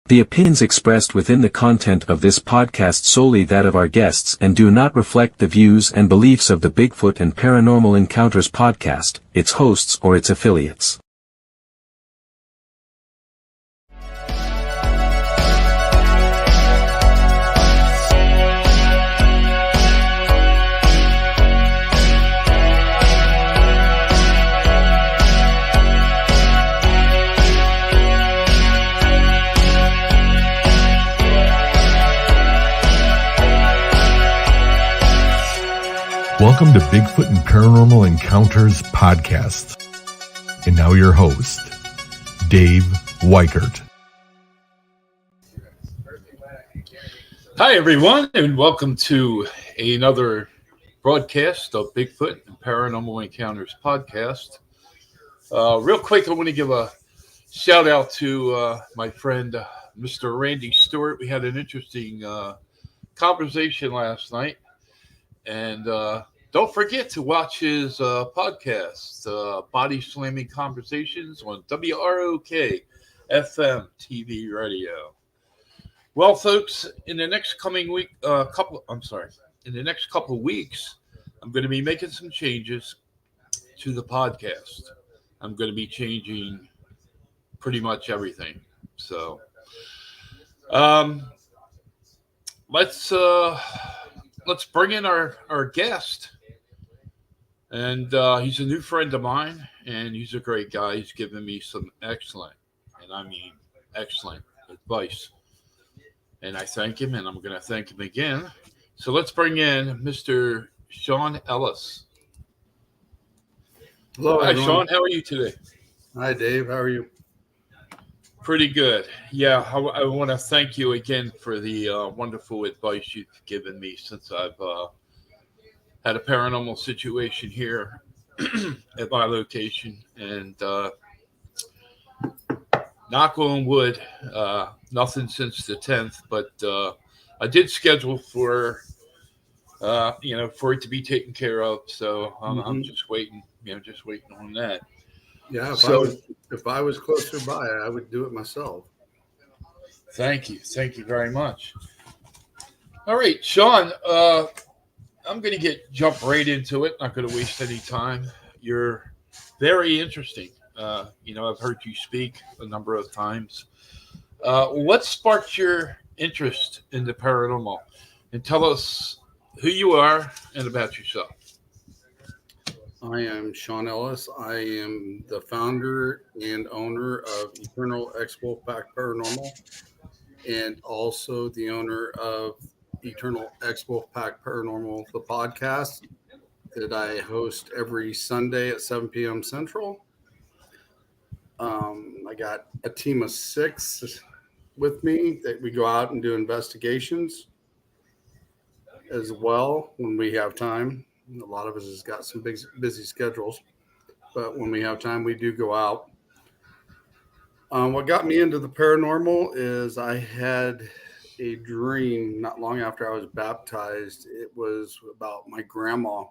The opinions expressed within the content of this podcast solely that of our guests and do not reflect the views and beliefs of the Bigfoot and Paranormal Encounters podcast, its hosts or its affiliates. Welcome to Bigfoot and Paranormal Encounters podcast. And now your host, Dave Weichert. Hi, everyone, and welcome to another broadcast of Bigfoot and Paranormal Encounters podcast. Real quick, I want to give a shout out to my friend, Mr. Randy Stewart. We had an interesting conversation last night. And don't forget to watch his podcast, Body Slamming Conversations on WROK FM TV radio. Well, folks, in the next couple of weeks, I'm going to be making some changes to the podcast. I'm going to be changing pretty much everything. So, let's bring in our guest. And he's a new friend of mine, and he's a great guy. He's given me some excellent, and I mean excellent advice. And I thank him, and I'm going to thank him again. So let's bring in Mr. Shawn Ellis. Hello, Hi, everyone. Shawn. How are you today? Hi, Dave. How are you? Pretty good. Yeah, I want to thank you again for the wonderful advice you've given me since I've had a paranormal situation here at my location. And knock on wood, nothing since the 10th, but I did schedule for it to be taken care of. So I'm just waiting, on that. Yeah, if I was closer by, I would do it myself. Thank you very much. All right, Shawn, I'm going to jump right into it. Not going to waste any time. You're very interesting. I've heard you speak a number of times. What sparked your interest in the paranormal? And tell us who you are and about yourself. I am Shawn Ellis. I am the founder and owner of Eternal Ex-Wolfpack Paranormal and also the owner of Eternal Ex-Wolfpack Paranormal, the podcast that I host every Sunday at 7 p.m. Central. I got a team of 6 with me that we go out and do investigations as well when we have time. A lot of us has got some big busy schedules, but when we have time, we do go out. What got me into the paranormal is I had a dream not long after I was baptized. It was about my grandma,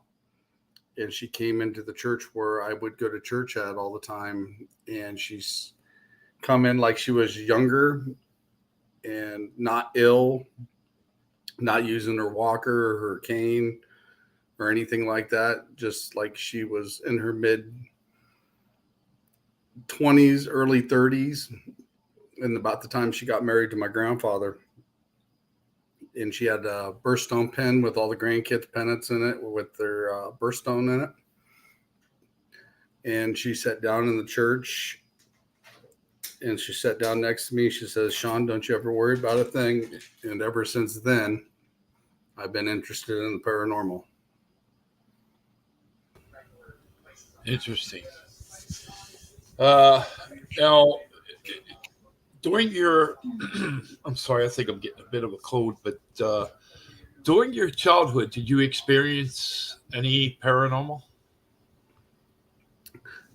and she came into the church where I would go to church at all the time, and she's come in like she was younger and not ill, not using her walker or her cane or anything like that, just like she was in her mid 20s, early 30s, and about the time she got married to my grandfather. And she had a birthstone pen with all the grandkids' pennants in it with their birthstone in it. And she sat down in the church, and she sat down next to me. She says, "Shawn, don't you ever worry about a thing." And ever since then, I've been interested in the paranormal. Interesting. Now, during your, I'm sorry, I think I'm getting a bit of a cold, but during your childhood, did you experience any paranormal?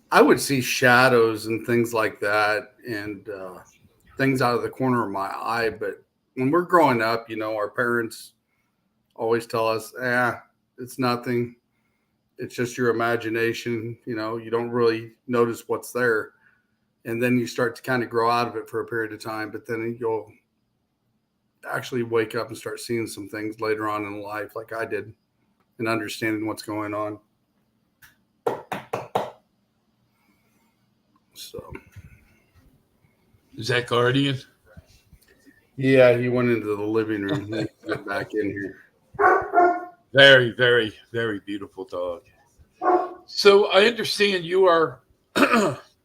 I would see shadows and things like that, and things out of the corner of my eye. But when we're growing up, our parents always tell us, it's nothing. It's just your imagination. You don't really notice what's there. And then you start to kind of grow out of it for a period of time, but then you'll actually wake up and start seeing some things later on in life, like I did, and understanding what's going on. So, Is that Guardian? yeah, he went into the living room. He got back in here. Very, very, very beautiful dog. So I understand you are,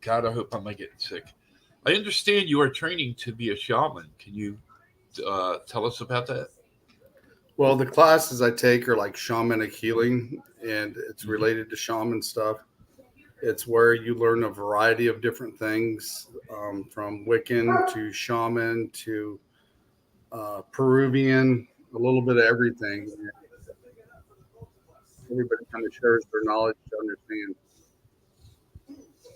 God, I hope I'm not getting sick. I understand you are training to be a shaman. Can you tell us about that? Well, the classes I take are like shamanic healing, and it's related to shaman stuff. It's where you learn a variety of different things, from Wiccan to shaman to Peruvian, a little bit of everything. Everybody kind of shares their knowledge to understand.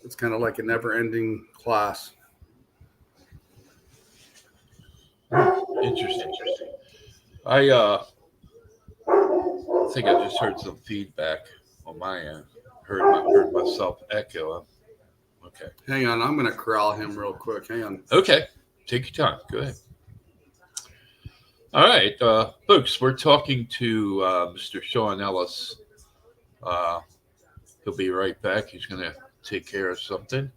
It's kind of like a never-ending class. Interesting. I think I just heard some feedback on my end. Heard myself echo. Okay. Hang on, I'm going to corral him real quick. Hang on. Okay. Take your time. Go ahead. All right, folks, we're talking to Mr. Shawn Ellis. He'll be right back. He's going to take care of something.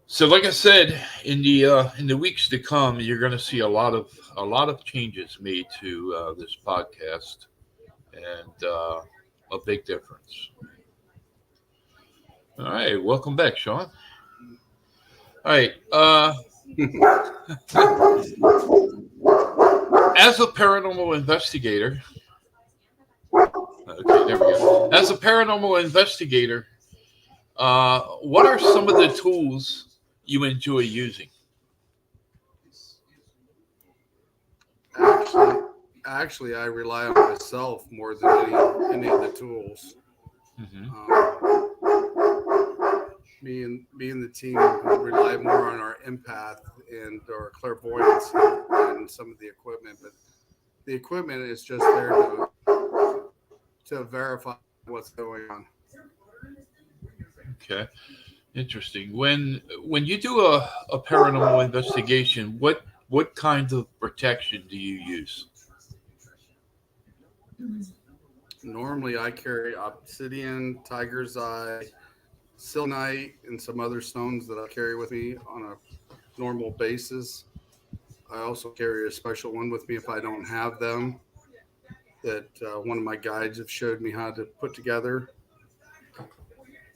So, like I said, in the weeks to come, you're going to see a lot of changes made to this podcast, and a big difference. All right, welcome back, Shawn. All right. As a paranormal investigator, okay, there we go. As a paranormal investigator, what are some of the tools you enjoy using? Actually, I rely on myself more than any of the tools. Mm-hmm. Me and the team rely more on our empath and our clairvoyance and some of the equipment, but the equipment is just there to verify what's going on. Okay, interesting. When you do a paranormal investigation, what what kind of protection do you use? Normally, I carry obsidian, tiger's eye, selenite, and some other stones that I carry with me on a normal basis. I also carry a special one with me if I don't have them that one of my guides have showed me how to put together,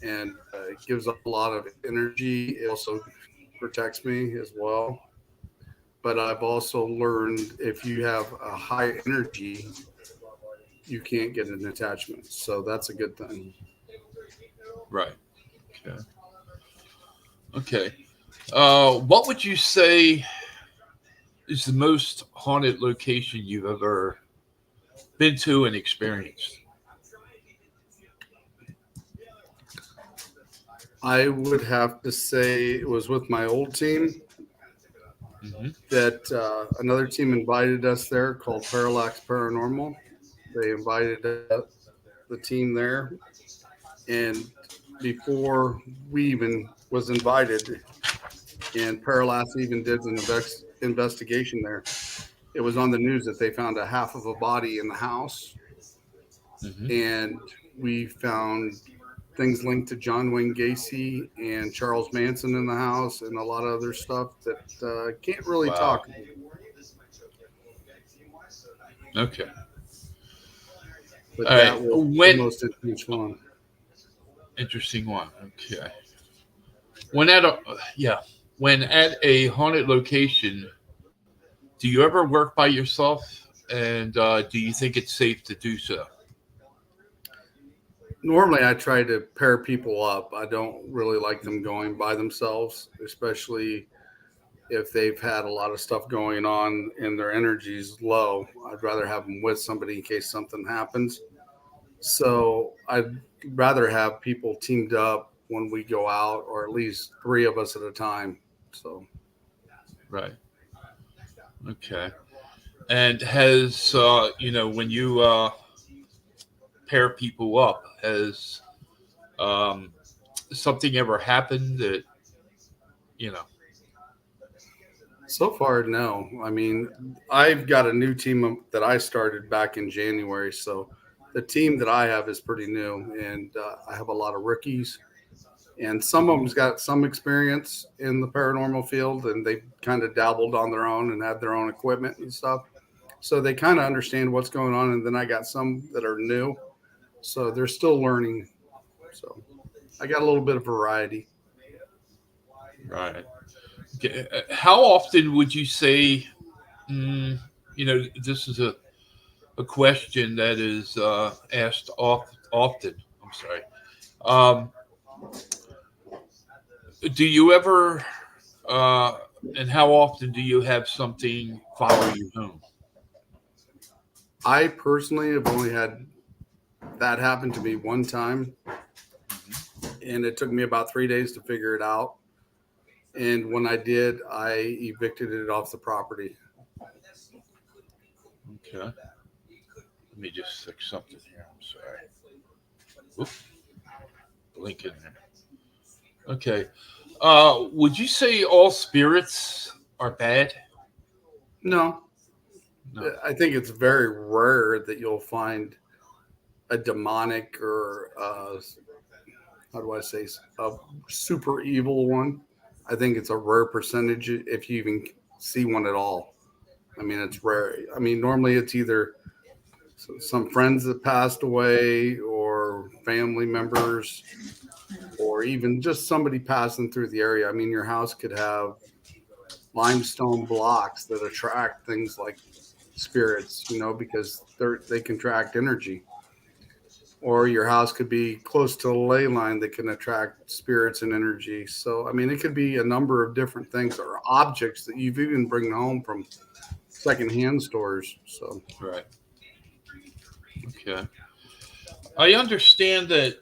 and it gives a lot of energy. It also protects me as well. But I've also learned if you have a high energy, you can't get an attachment. So that's a good thing. Right. Okay. Okay. What would you say is the most haunted location you've ever been to and experienced? I would have to say it was with my old team that another team invited us there called Parallax Paranormal. They invited the team there, and before we even was invited, and Parallax even did an investigation there. It was on the news that they found a half of a body in the house, and we found things linked to John Wayne Gacy and Charles Manson in the house, and a lot of other stuff that can't really talk about. Okay. But All that right. was the most interesting one. Interesting one. Okay. When at a haunted location, do you ever work by yourself? And do you think it's safe to do so? Normally, I try to pair people up. I don't really like them going by themselves, especially if they've had a lot of stuff going on and their energy's low. I'd rather have them with somebody in case something happens. So I'd rather have people teamed up when we go out, or at least three of us at a time. So, right. Okay. And has when you pair people up, has um, something ever happened that you know? so far, no. I mean, I've got a new team that I started back in January. So the team that I have is pretty new, and I have a lot of rookies. And some of them's got some experience in the paranormal field, and they kind of dabbled on their own and had their own equipment and stuff. So they kind of understand what's going on. And then I got some that are new, so they're still learning. So I got a little bit of variety. Right. Okay. How often would you say? This is a question that is asked often. I'm sorry. Um, do you ever, uh, and how often do you have something follow you home? I personally have only had that happen to me one time, and it took me about 3 days to figure it out. And when I did, I evicted it off the property. Okay. Let me just fix something here. I'm sorry. Oops. Blink in there. Okay. Would you say all spirits are bad? No, No. I think it's very rare that you'll find a demonic or how do I say, a super evil one. I think it's a rare percentage if you even see one at all. I mean, it's rare. I mean, normally it's either some friends that passed away or family members or even just somebody passing through the area. I mean, your house could have limestone blocks that attract things like spirits, because they contract energy. Or your house could be close to a ley line that can attract spirits and energy. So, I mean, it could be a number of different things or objects that you've even bring home from secondhand stores. So, Right. Okay. I understand that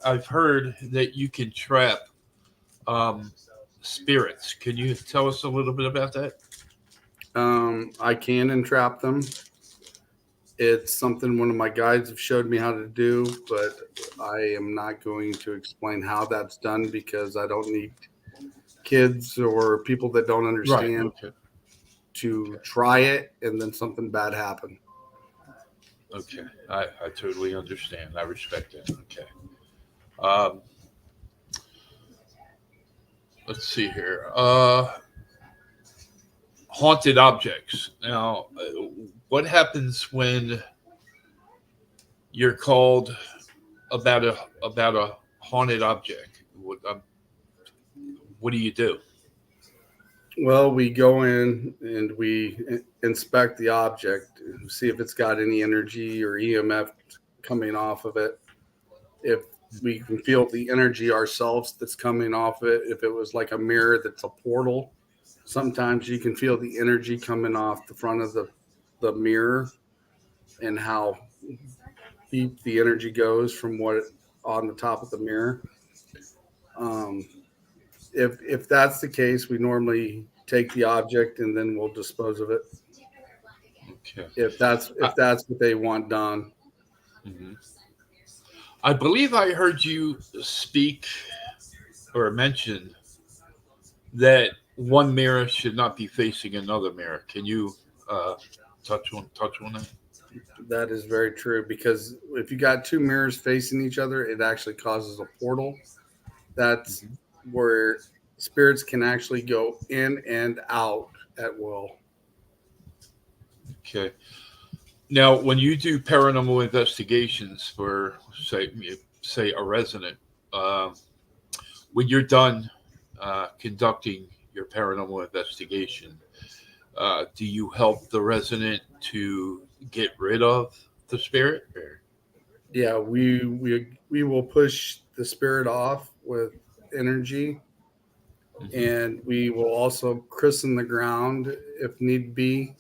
I've heard that you can trap um, spirits. Can you tell us a little bit about that? I can entrap them. It's something one of my guides have showed me how to do, but I am not going to explain how that's done because I don't need kids or people that don't Right. understand Okay. to try it and then something bad happen. Okay. I totally understand. I respect it. Okay. Um, let's see here. Haunted objects. Now, what happens when you're called about a haunted object? What do you do? Well, we go in and we inspect the object, see if it's got any energy or EMF coming off of it. If we can feel the energy ourselves that's coming off it, if it was like a mirror that's a portal, sometimes you can feel the energy coming off the front of the mirror and how deep the energy goes from what on the top of the mirror. Um, if that's the case, we normally take the object and then we'll dispose of it. Okay. If that's I, if that's what they want done. mhm. I believe I heard you speak or mention that one mirror should not be facing another mirror. Can you uh, touch on that? That is very true because if you got two mirrors facing each other, it actually causes a portal. That's Mhm. where spirits can actually go in and out at will. Okay. Now, when you do paranormal investigations for, say a resident, uh, when you're done conducting your paranormal investigation, do you help the resident to get rid of the spirit? Or? Yeah, we will push the spirit off with energy, Mhm. and we will also christen the ground if need be,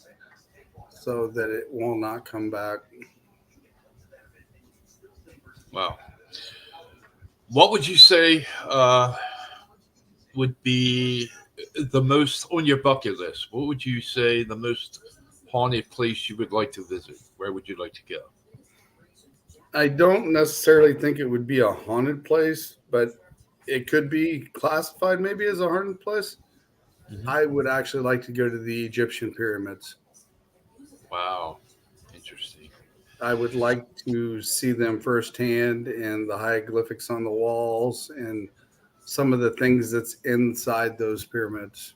so that it will not come back. Wow. What would you say would be the most on your bucket list? What would you say the most haunted place you would like to visit? Where would you like to go? I don't necessarily think it would be a haunted place, but it could be classified maybe as a haunted place. Hmm. I would actually like to go to the Egyptian pyramids. Wow, interesting. I would like to see them firsthand and the hieroglyphics on the walls and some of the things that's inside those pyramids.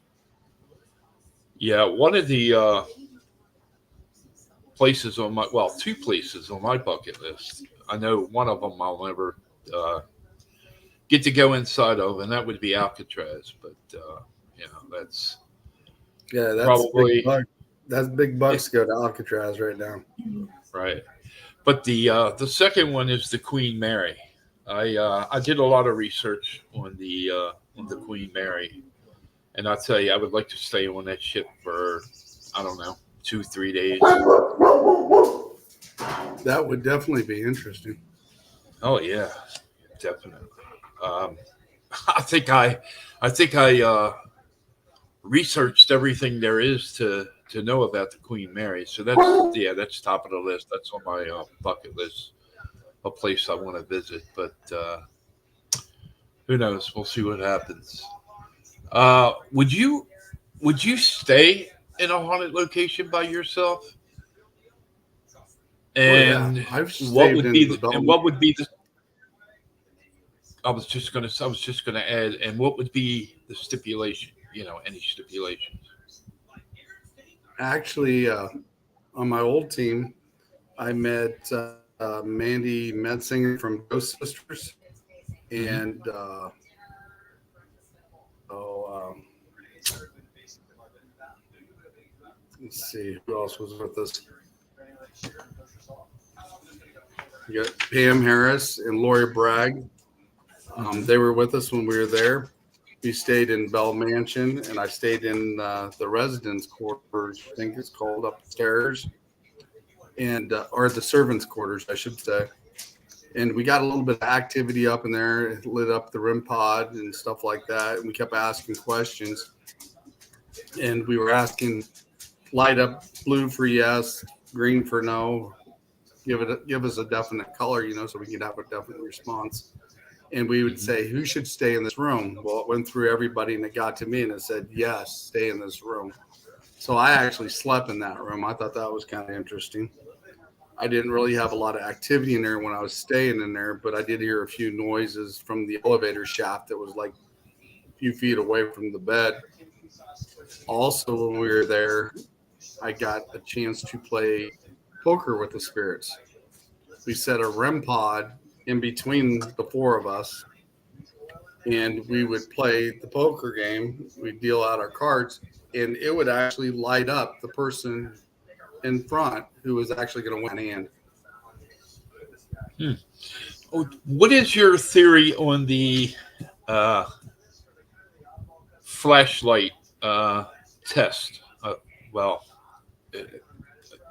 Yeah, one of the places on my two places on my bucket list. I know one of them I'll never uh, get to go inside of, and that would be Alcatraz. But that's Yeah, that's big probably buck. That's big yeah, bucks go to Alcatraz right now. right. But the second one is the Queen Mary. I did a lot of research on the Queen Mary, and I tell you, I would like to stay on that ship for I don't know 2 3 days. That would definitely be interesting. Oh yeah, definitely. Um, I think I researched everything there is to know about the Queen Mary. So that's top of the list. That's on my bucket list. A place I want to visit, but who knows? We'll see what happens. Would you stay in a haunted location by yourself? Oh yeah, And I've what stayed would in be the the and Belmont. what would be the I was just gonna add, and what would be the stipulation? Any stipulations? Actually, on my old team, I met Mandy Metzinger from Ghost Sisters, Hmm. and oh, let's see who else was with us. You got Pam Harris and Lori Bragg. Hmm. They were with us when we were there. We stayed in Bell Mansion, and I stayed in the residence quarters. I think it's called upstairs, and or the servants' quarters, I should say. And we got a little bit of activity up in there. It lit up the RIM pod and stuff like that. And we kept asking questions, and we were asking, light up blue for yes, green for no. Give us a definite color, so we can have a definite response. And we would say, who should stay in this room? Well, it went through everybody and it got to me and it said, yes, stay in this room. So I actually slept in that room. I thought that was kind of interesting. I didn't really have a lot of activity in there when I was staying in there, but I did hear a few noises from the elevator shaft that was like a few feet away from the bed. Also, when we were there, I got a chance to play poker with the spirits. We set a REM pod in between the four of us, and we would play the poker game. We'd deal out our cards, and it would actually light up the person in front who was actually going to win a hand. What is your theory on the flashlight test?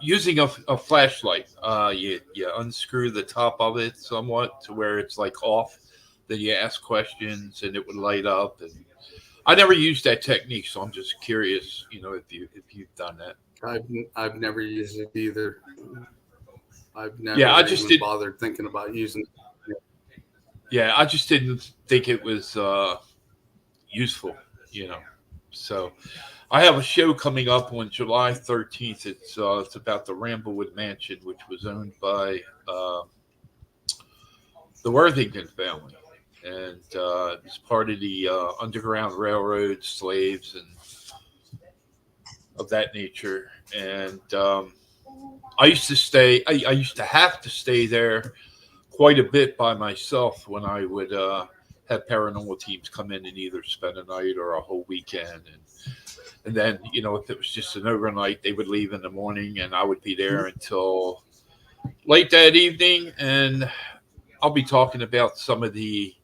Using a flashlight, you unscrew the top of it somewhat to where it's like off. Then you ask questions and it would light up. And I never used that technique, so I'm just curious, if you've done that. I've never used it either. I've never even bothered thinking about using it. Yeah, I just didn't think it was useful, So I have a show coming up on July 13th. It's about the Ramblewood Mansion, which was owned by the Worthington family. And it's part of the Underground Railroad, slaves, and of that nature. And I used to have to stay there quite a bit by myself when I would have paranormal teams come in and either spend a night or a whole weekend. And then, if it was just an overnight, they would leave in the morning and I would be there until late that evening. And I'll be talking about some of the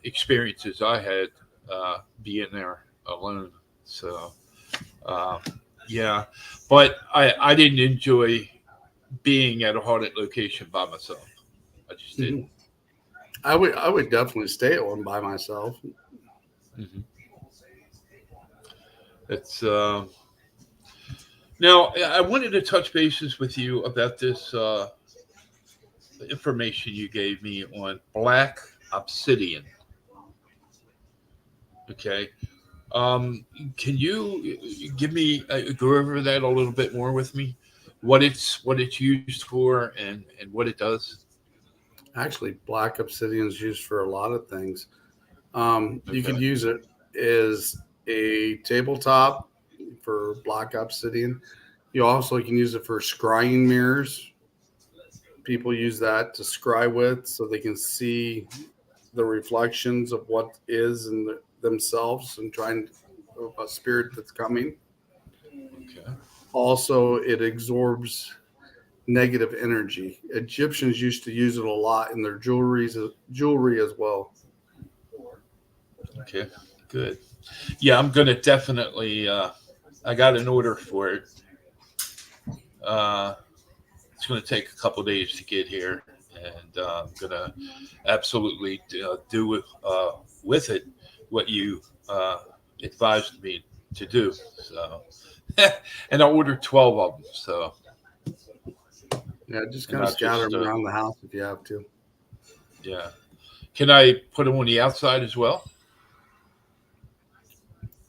experiences I had being there alone. So, yeah, but I didn't enjoy being at a haunted location by myself. I just didn't. I would definitely stay at one by myself. Mm-hmm. It's now I wanted to touch bases with you about this information you gave me on black obsidian. Okay. Can you give me go over that a little bit more with me? What it's used for and what it does? Actually, black obsidian is used for a lot of things. You could use it as a tabletop for black obsidian. You also can use it for scrying mirrors. People use that to scry with so they can see the reflections of what is in themselves and trying a spirit that's coming. Okay. Also, it absorbs negative energy. Egyptians used to use it a lot in their jewelry as well. Okay, good. Yeah, I'm gonna definitely. I got an order for it. It's going to take a couple of days to get here, and I'm gonna absolutely do with it what you advised me to do. So, and I ordered 12 of them. So, yeah, just kind of scatter them around the house if you have to. Yeah, can I put them on the outside as well?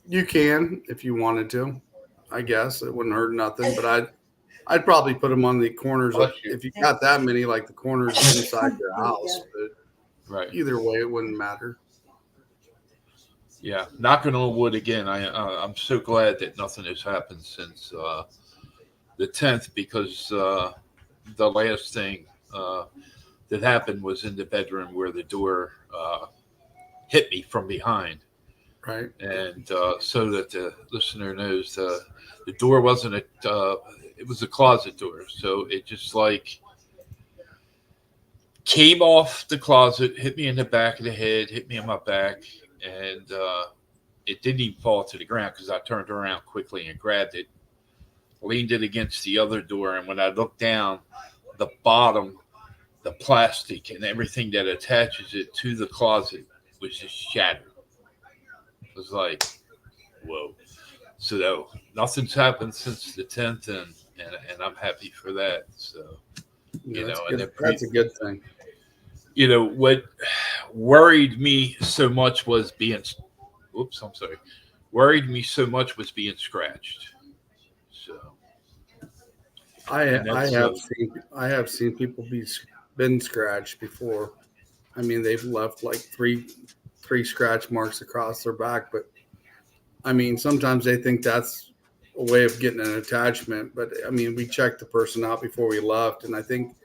You can if you wanted to. I guess it wouldn't hurt nothing, but I'd probably put them on the corners if you got that many, like the corners inside your house. But right. Either way, it wouldn't matter. Yeah, knocking on wood again. I'm so glad that nothing has happened since the 10th, because the last thing that happened was in the bedroom where the door hit me from behind. Right. And so that the listener knows, the door wasn't it was a closet door. So it just like came off the closet, hit me in the back of the head, hit me in my back. And it didn't even fall to the ground because I turned around quickly and grabbed it, leaned it against the other door. And when I looked down, the bottom, the plastic and everything that attaches it to the closet was just shattered. It was like, whoa. So nothing's happened since the 10th, and I'm happy for that. So, that's a good thing. what worried me so much was being, oops, I'm sorry, worried me so much was being scratched. So, I and I that's, have seen people been scratched before. I mean, they've left like three scratch marks across their back, but I mean, sometimes they think that's a way of getting an attachment. But I mean, we checked the person out before we left, and I think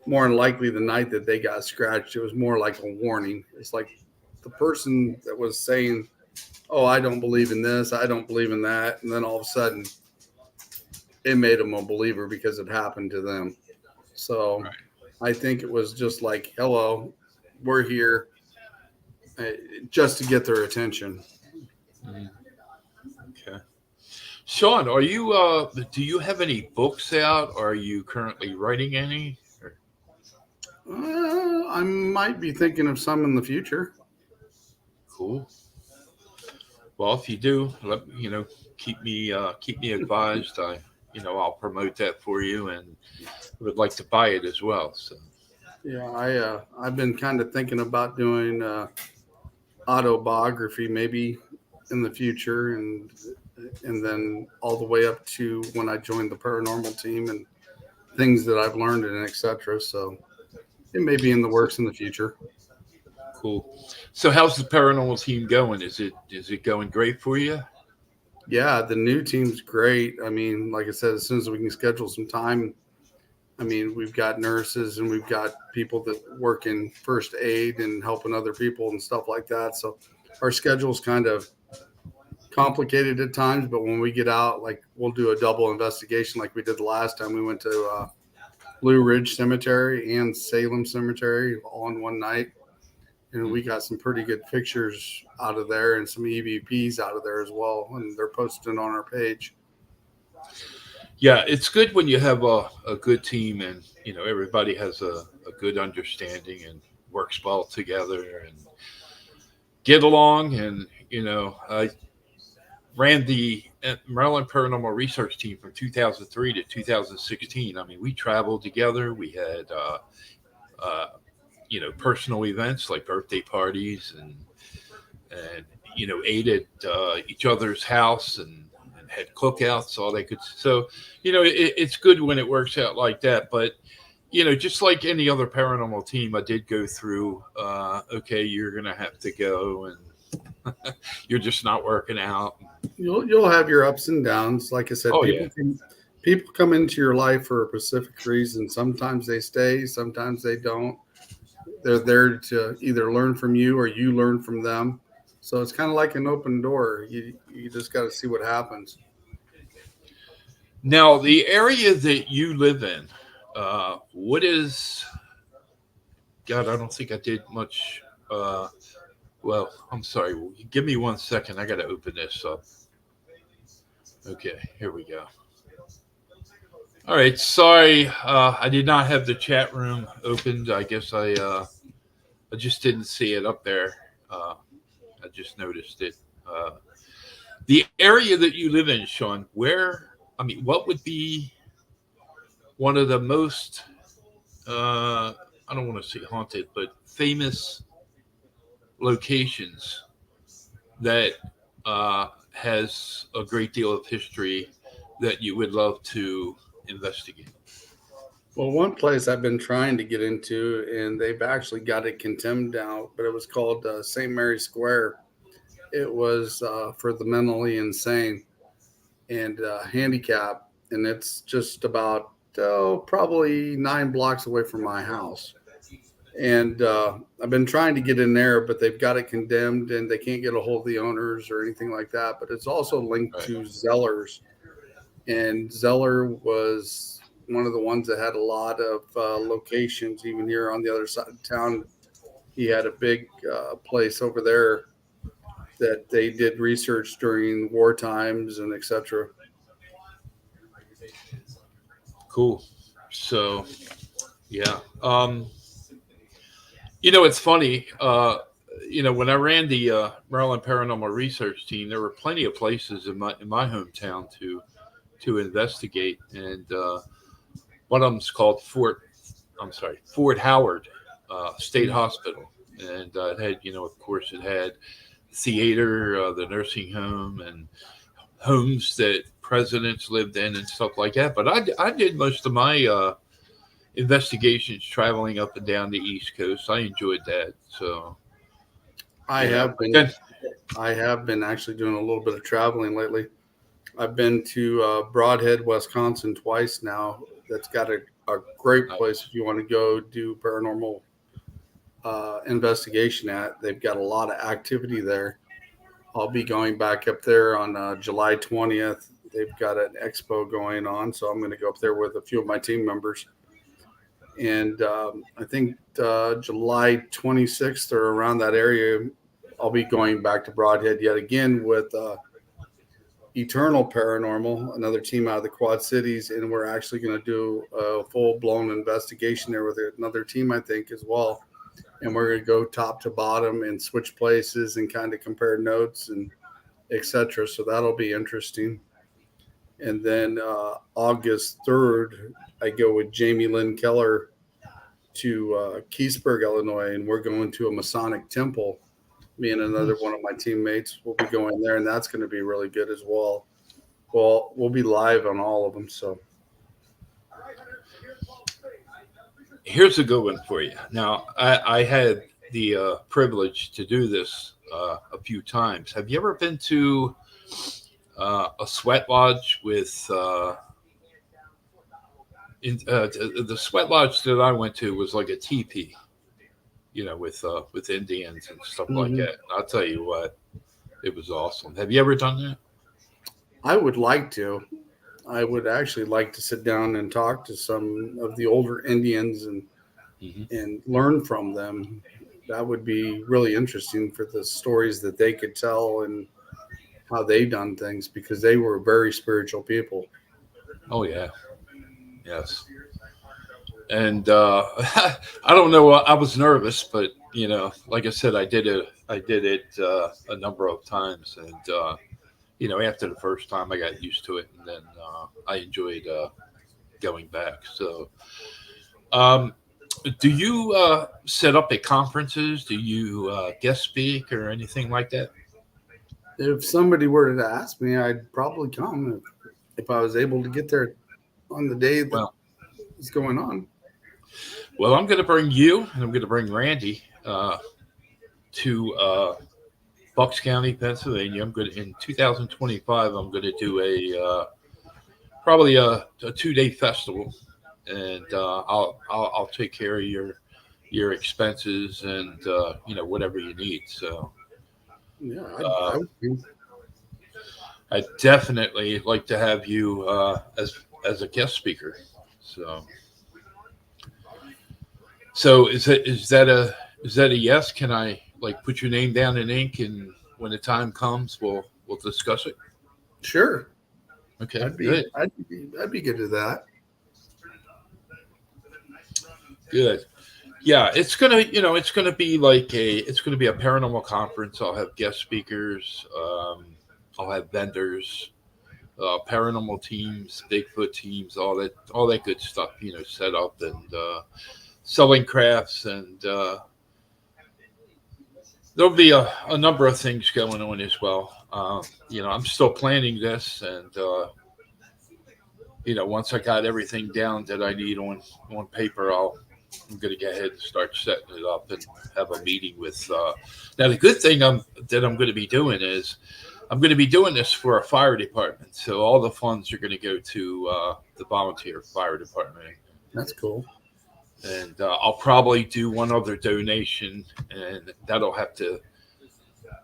more than likely the night that they got scratched, it was more like a warning. It's like the person that was saying, "Oh, I don't believe in this, I don't believe in that," and then all of a sudden, it made them a believer because it happened to them. So, right. I think it was just like, "Hello, we're here," uh, just to get their attention. Mm, okay. Shawn, do you have any books out? Are you currently writing any? I might be thinking of some in the future. Cool. Well, if you do, keep me advised. I'll promote that for you, and would like to buy it as well. So, Yeah, I've been kind of thinking about doing autobiography maybe in the future, and then all the way up to when I joined the paranormal team and things that I've learned and etc. So it may be in the cool. works in the future. Cool. So, how's the paranormal team going? Is it going great for you? Yeah, the new team's great. I mean, like I said, as soon as we can schedule some time, I mean, we've got nurses and we've got people that work in first aid and helping other people and stuff like that. So our schedule's kind of complicated at times, but when we get out, like we'll do a double investigation like we did the last time. We went to Blue Ridge Cemetery and Salem Cemetery all in one night. And we got some pretty good pictures out of there and some EVPs out of there as well. And they're posted on our page. Yeah, it's good when you have a good team and everybody has a good understanding and works well together and get along. And I ran the Maryland Paranormal Research Team from 2003 to 2016. I mean, we traveled together. We had personal events like birthday parties and ate at each other's house and had cookouts, all they could. So, it's good when it works out like that. But, just like any other paranormal team, I did go through, okay, you're going to have to go and you're just not working out. You'll have your ups and downs. Like I said, Oh, yeah. people come into your life for a specific reason. Sometimes they stay, sometimes they don't. They're there to either learn from you or you learn from them. So it's kind of like an open door. You just got to see what happens. Now, the area that you live in, what is, God, I don't think I did much. Well, I'm sorry. Give me 1 second. I got to open this up. Okay, here we go. All right, sorry, I did not have the chat room opened. I guess I just didn't see it up there. I just noticed it. The area that you live in, Shawn, what would be one of the most, I don't want to say haunted, but famous locations that has a great deal of history that you would love to investigate? Well, one place I've been trying to get into, and they've actually got it condemned now, but it was called St. Mary Square. It was for the mentally insane and handicapped, and it's just about probably 9 blocks away from my house. And I've been trying to get in there, but they've got it condemned, and they can't get a hold of the owners or anything like that. But it's also linked Right. to Zellers, and Zeller was one of the ones that had a lot of locations, even here on the other side of town. He had a big place over there that they did research during war times and etc. Cool. So, yeah. It's funny. When I ran the Maryland Paranormal Research Team, there were plenty of places in my hometown to investigate, and one of them's called Fort Howard, state hospital, and it had, of course, it had theater, the nursing home, and homes that presidents lived in and stuff like that. But I did most of my investigations traveling up and down the East Coast. I enjoyed that. So I have been. Then, I have been actually doing a little bit of traveling lately. I've been to Broadhead, Wisconsin twice now. That's got a great place if you want to go do paranormal investigation at. They've got a lot of activity there. I'll be going back up there on July 20th. They've got an expo going on, so I'm going to go up there with a few of my team members. And I think July 26th or around that area, I'll be going back to Broadhead yet again with Eternal Paranormal, another team out of the Quad Cities, and we're actually going to do a full-blown investigation there with another team, I think, as well. And we're going to go top to bottom and switch places and kind of compare notes and etc. So that'll be interesting. And then August 3rd, I go with Jamie Lynn Keller to Keysburg, Illinois, and we're going to a Masonic temple. Me and another one of my teammates will be going there, and that's going to be really good as well. Well, we'll be live on all of them. So here's a good one for you. Now, I had the privilege to do this a few times. Have you ever been to a sweat lodge with the sweat lodge that I went to was like a teepee, with Indians and stuff like that. And I'll tell you what, it was awesome. Have you ever done that? I would like to. I would actually like to sit down and talk to some of the older Indians and learn from them. That would be really interesting for the stories that they could tell and how they done things, because they were very spiritual people. Oh yeah, yes. And I don't know. I was nervous, but like I said, I did it a number of times, and after the first time, I got used to it, and then I enjoyed going back. So, do you set up at conferences? Do you guest speak or anything like that? If somebody were to ask me, I'd probably come if I was able to get there on the day that is going on. Well, I'm going to bring you, and I'm going to bring Randy to Bucks County, Pennsylvania. I'm going to, in 2025. I'm going to do probably a 2-day festival, and I'll take care of your expenses and whatever you need. So yeah, I'd definitely like to have you as a guest speaker. So is that a yes? Can I put your name down in ink, and when the time comes, we'll discuss it? Sure. Okay, I'd be good to that. Good. Yeah, it's gonna be a paranormal conference. I'll have guest speakers. I'll have vendors, paranormal teams, Bigfoot teams, all that good stuff. Set up and selling crafts, and there'll be a number of things going on as well. I'm still planning this, and once I got everything down that I need on paper, I'm going to go ahead and start setting it up and have a meeting with. Now, the good thing that I'm going to be doing is I'm going to be doing this for a fire department, so all the funds are going to go to the volunteer fire department. That's cool. And I'll probably do one other donation, and that'll have to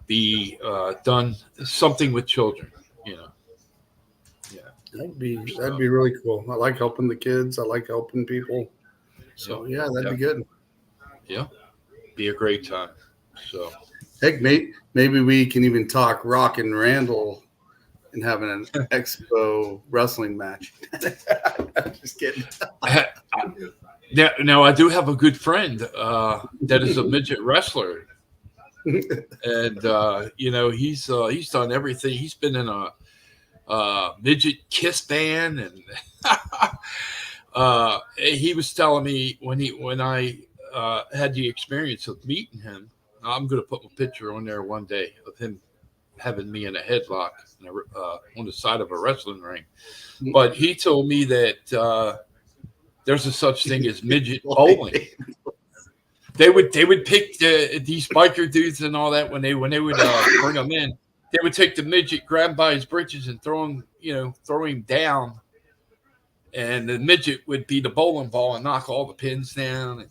be done something with children. Yeah. That'd be really cool. I like helping the kids. I like helping people. So yeah, that'd be good. Yeah, be a great time. So heck, maybe we can even talk Rock and Randall and having an expo wrestling match. Just kidding. Now I do have a good friend that is a midget wrestler, and he's done everything. He's been in a midget kiss band, and he was telling me when I had the experience of meeting him. I'm going to put a picture on there one day of him having me in a headlock on the side of a wrestling ring. But he told me that there's a such thing as midget bowling. They would pick these biker dudes and all that when they would bring them in. They would take the midget, grab him by his britches, and throw him down. And the midget would be the bowling ball and knock all the pins down.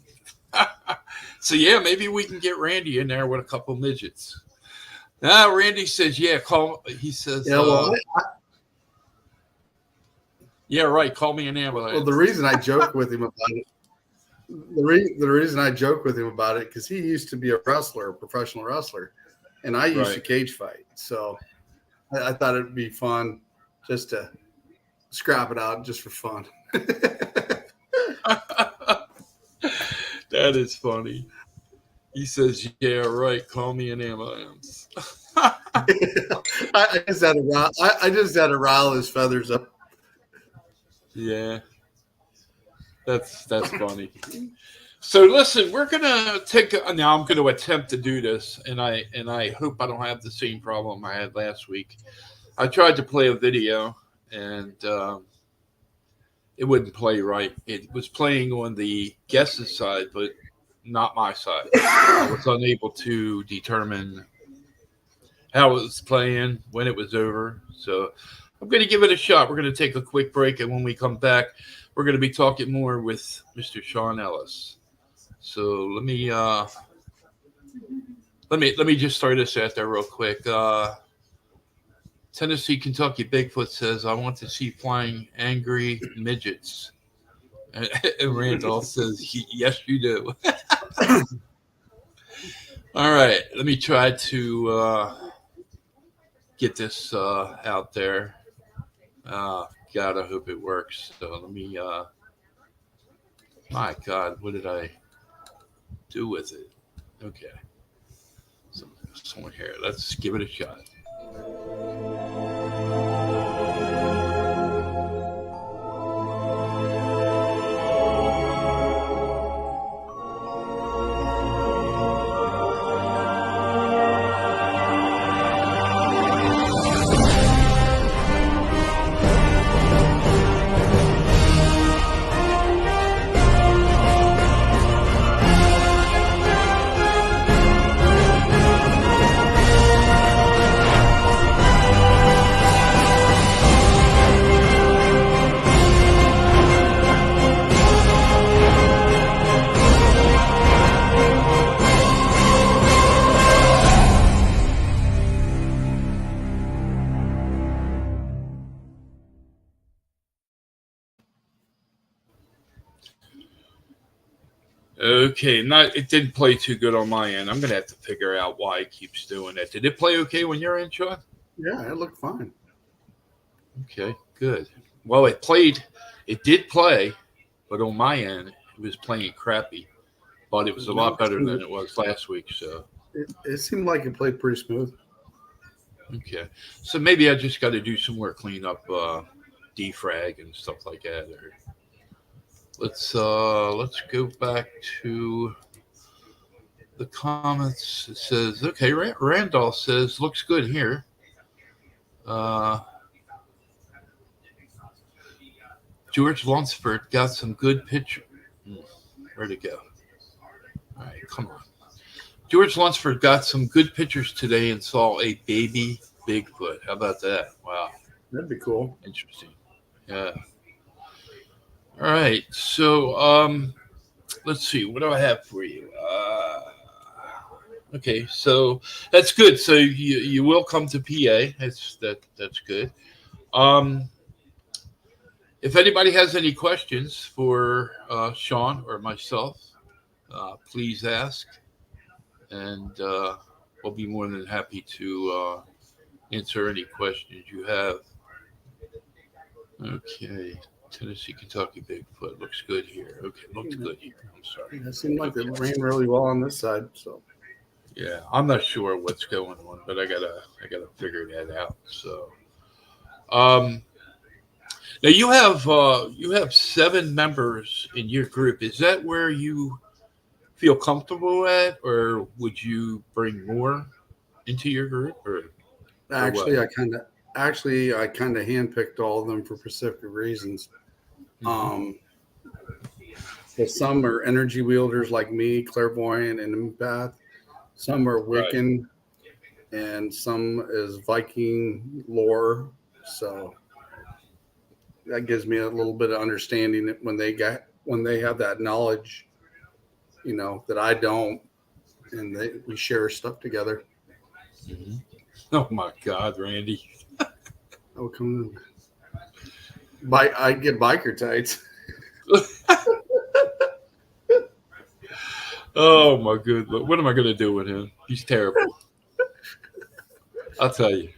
So yeah, maybe we can get Randy in there with a couple of midgets. Now Randy says, "Yeah, call." He says, Yeah, well, "Yeah, right. Call me an ambulance." Well, the reason I joke with him about it, because he used to be a professional wrestler, and I used to cage fight. So I thought it'd be fun just to scrap it out just for fun. That is funny. He says, "Yeah, right. Call me an ambulance." I just had to rile his feathers up. Yeah, that's funny. So listen, we're gonna now. I'm gonna attempt to do this, and I hope I don't have the same problem I had last week. I tried to play a video, and it wouldn't play right. It was playing on the guest's side, but not my side. I was unable to determine how it was playing, when it was over. So I'm going to give it a shot. We're going to take a quick break, and when we come back, we're going to be talking more with Mr. Shawn Ellis. So let me just start this out there real quick. Tennessee, Kentucky Bigfoot says, "I want to see flying angry midgets." And Randolph says, "Yes, you do." All right, let me try to get this out there. God, I hope it works. So let me. My God, what did I do with it? Okay, someone here. Let's give it a shot. Okay, it didn't play too good on my end. I'm gonna have to figure out why it keeps doing that. Did it play okay when you're in, Shawn? Yeah, it looked fine. Okay, good. Well, it did play, but on my end, it was playing crappy. But it was a lot better than it was last week. So it seemed like it played pretty smooth. Okay, so maybe I just got to do some more cleanup, defrag and stuff like that. Or let's go back to the comments. It says, okay, Randolph says, looks good here. George Lunsford got some good picture. Where'd it go? All right, come on. George Lunsford got some good pictures today and saw a baby Bigfoot. How about that? Wow. That'd be cool. Interesting. Yeah. All right. So let's see. What do I have for you? Okay. So that's good. So you will come to PA. That's good. If anybody has any questions for Shawn or myself, please ask. And we'll be more than happy to answer any questions you have. Okay. Tennessee, Kentucky Bigfoot looks good here. Okay, looks good here. I'm sorry. It seemed like it ran really well on this side. So yeah, I'm not sure what's going on, but I gotta figure that out. So, now you have 7 members in your group. Is that where you feel comfortable at, or would you bring more into your group, or Actually, what? I kind of handpicked all of them for specific reasons. Mhm. So some are energy wielders like me, clairvoyant and empath. Some are Right. Wiccan, and some is Viking lore. So that gives me a little bit of understanding that when they have that knowledge, that I don't, and we share stuff together. Mhm. Oh my God, Randy. Oh, come I get biker tights. Oh my good. What am I going to do with him? He's terrible. I'll tell you.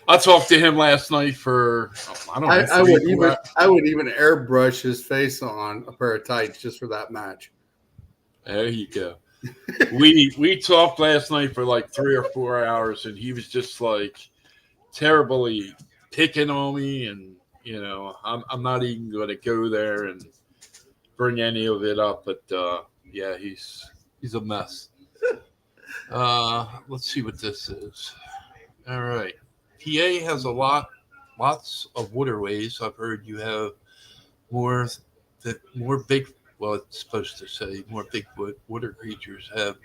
I talked to him last night for I don't know I three, would 4 even hours. I would even airbrush his face on a pair of tights just for that match. There you go. We talked last night for like 3 or 4 hours, and he was just like terribly picking on me, and I'm not even going to go there and bring any of it up. But yeah, he's a mess. Let's see what this is. All right, PA has lots of waterways. I've heard you have more more big. Well, it's supposed to say more Bigfoot water creatures. Have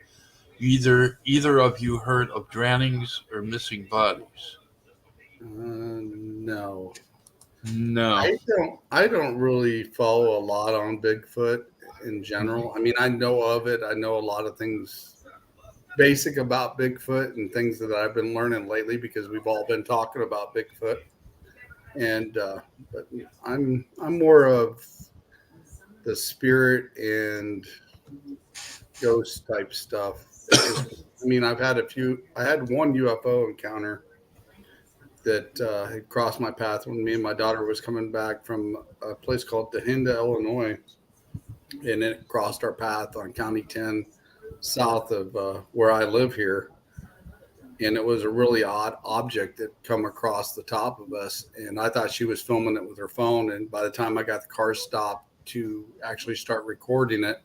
either of you heard of drownings or missing bodies? No, No. I don't really follow a lot on Bigfoot in general. I mean, I know of it. I know a lot of things basic about Bigfoot and things that I've been learning lately because we've all been talking about Bigfoot. And but I'm more of the spirit and ghost type stuff. I mean, I had one UFO encounter that had crossed my path when me and my daughter was coming back from a place called Dehinda, Illinois, and it crossed our path on County 10, south of where I live here. And it was a really odd object that come across the top of us, and I thought she was filming it with her phone. And by the time I got the car stopped to actually start recording it,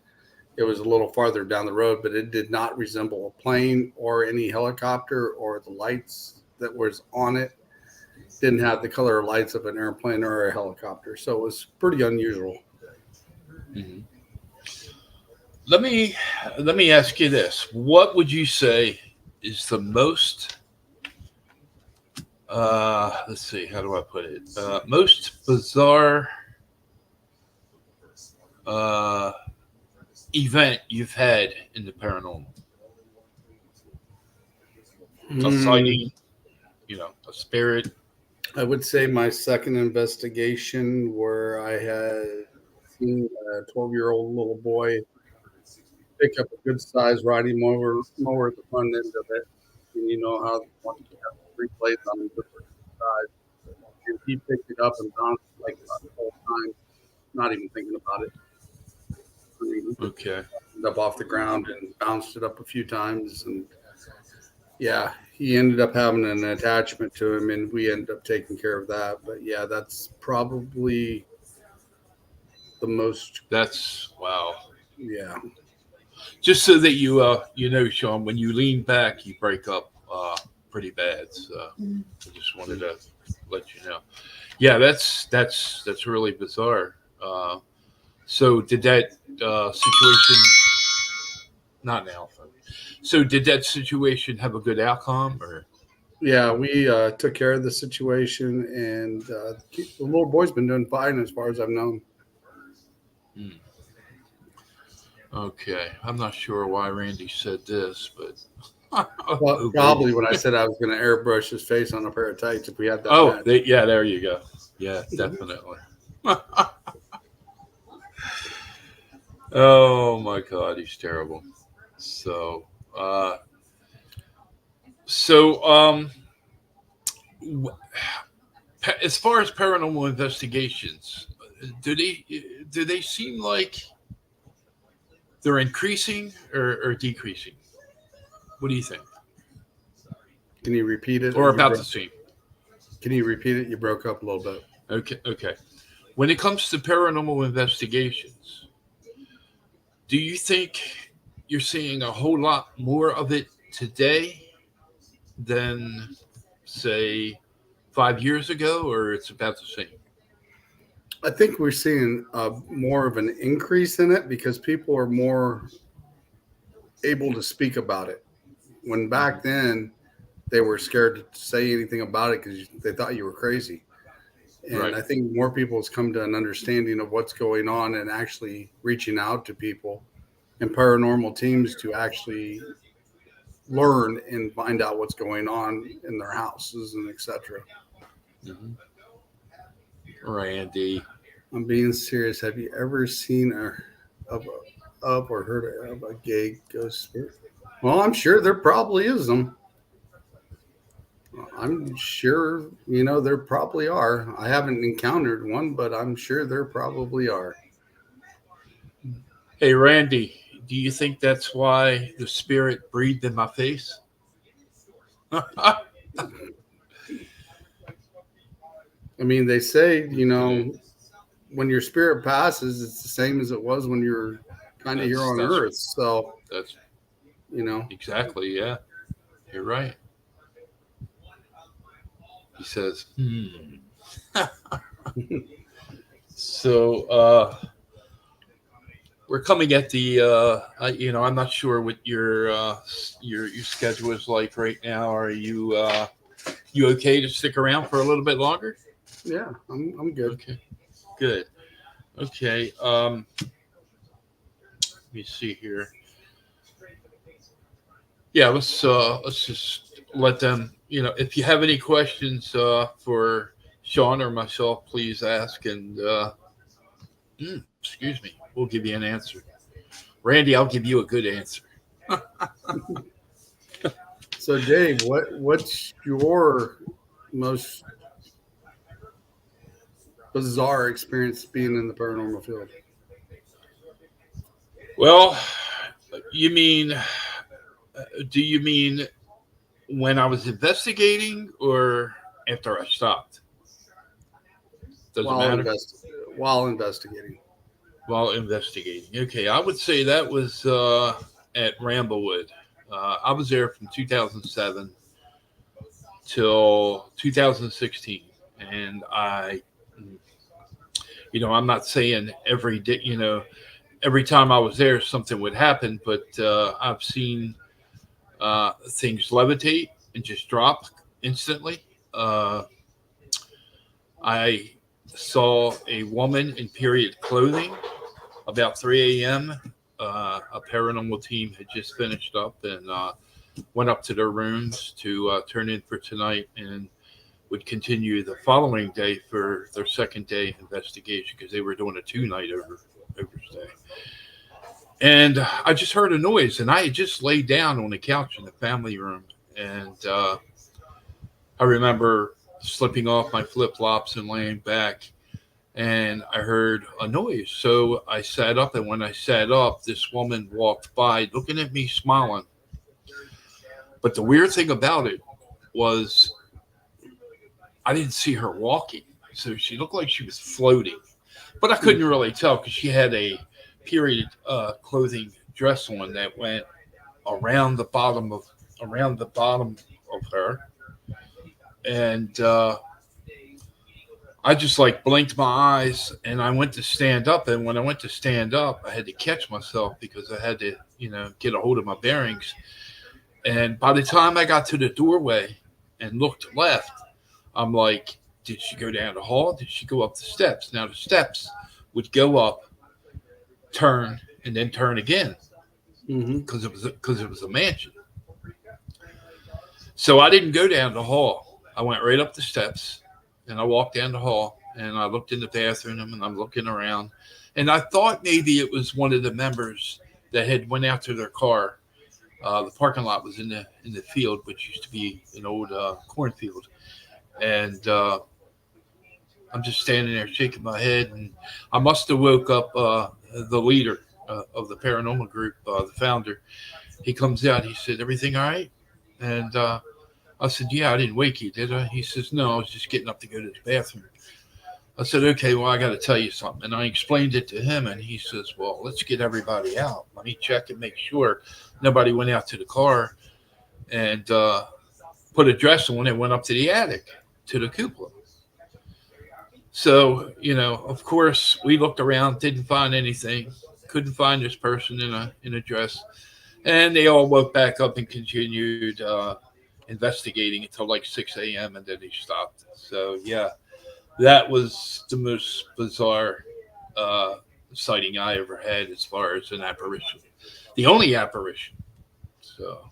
it was a little farther down the road, but it did not resemble a plane or any helicopter, or the lights that was on it didn't have the color lights of an airplane or a helicopter. So it was pretty unusual. Mhm. Let me ask you this: what would you say is the most let's see, how do I put it? Most bizarre uh, event you've had in the paranormal? A Hmm. sighting, a spirit. I would say my second investigation, where I had seen a 12-year-old little boy pick up a good sized riding mower at the front end of it. And you know how one you have three blades on the side. And he picked it up and bounced like about the whole time, not even thinking about it. I mean, he just Okay. picked it up off the ground and bounced it up a few times. And yeah, he ended up having an attachment to him, and we ended up taking care of that. But yeah, that's probably the most, That's wow. yeah. Just so that Shawn, when you lean back, you break up pretty bad. So I just wanted to let you know. Yeah, that's really bizarre. So did that situation not an alpha? So did that situation have a good outcome, or? Yeah, we took care of the situation, and the little boy's been doing fine as far as I've known. Hmm. Okay, I'm not sure why Randy said this, but Well, oh baby. probably when I said I was going to airbrush his face on a pair of tights if we had that Oh, match. yeah, there you go. Yeah, definitely. Oh my God, he's terrible. So, uh, so w- as far as paranormal investigations, do they do they seem like they're increasing or decreasing? What do you think? Can you repeat it, or Or you about broke? the same? Can you repeat it? You broke up a little bit. Okay, okay. When it comes to paranormal investigations, do you think you're seeing a whole lot more of it today than, say, 5 years ago, or it's about the same? I think we're seeing more of an increase in it because people are more able to speak about it. When back then they were scared to say anything about it because they thought you were crazy. And Right. I think more people has come to an understanding of what's going on and actually reaching out to people and paranormal teams to actually learn and find out what's going on in their houses and etc. Mm-hmm. Randy. I'm being serious. Have you ever seen or heard of a gay ghost spirit? Well, I'm sure there probably is them. I'm sure, there probably are. I haven't encountered one, but I'm sure there probably are. Hey, Randy, do you think that's why the spirit breathed in my face? I mean, they say, when your spirit passes, it's the same as it was when you're kind of here on Earth. So, That's you know, exactly, yeah. You're right. He says, So, we're coming at the, I'm not sure what your schedule is like right now. Are you okay to stick around for a little bit longer? yeah, I'm good. Okay, good. Okay, let me see here. Yeah, let's just let them. If you have any questions for Shawn or myself, please ask, and excuse me, we'll give you an answer. Randy, I'll give you a good answer. So, Dave, what's your most bizarre experience being in the paranormal field? Well, you mean, do you mean when I was investigating or after I stopped? Does it matter? While investigating. While investigating. Okay, I would say that was at Ramblewood. I was there from 2007 till 2016, and I'm not saying every day, every time I was there something would happen, but I've seen things levitate and just drop instantly. I saw a woman in period clothing about 3 a.m. A paranormal team had just finished up and went up to their rooms to turn in for tonight and would continue the following day for their second day investigation because they were doing a 2-night overstay. And I just heard a noise, and I had just laid down on the couch in the family room, and I remember slipping off my flip flops and laying back, and I heard a noise. So I sat up, and when I sat up, this woman walked by, looking at me, smiling. But the weird thing about it was I didn't see her walking, so she looked like she was floating, but I couldn't really tell because she had a period clothing dress on that went around the bottom of her, and I just like blinked my eyes and I went to stand up. And when I went to stand up, I had to catch myself because I had to, get a hold of my bearings. And by the time I got to the doorway and looked left, I'm like, did she go down the hall? Did she go up the steps? Now the steps would go up, turn, and then turn again because it was a mansion. So I didn't go down the hall. I went right up the steps and I walked down the hall and I looked in the bathroom and I'm looking around and I thought maybe it was one of the members that had went out to their car. The parking lot was in the field, which used to be an old cornfield, and I'm just standing there shaking my head, and I must have woke up the leader of the paranormal group, the founder. He comes out. He said, "Everything all right?" And I said, "Yeah, I didn't wake you, did I?" He says, "No, I was just getting up to go to the bathroom." I said, okay, well, I got to tell you something. And I explained it to him, and he says, well, let's get everybody out. Let me check and make sure nobody went out to the car and put a dress on and went up to the attic, to the cupola. So, of course, we looked around, didn't find anything, couldn't find this person in a dress. And they all woke back up and continued investigating until like 6 a.m. and then they stopped. So, yeah, that was the most bizarre sighting I ever had as far as an apparition. The only apparition. So,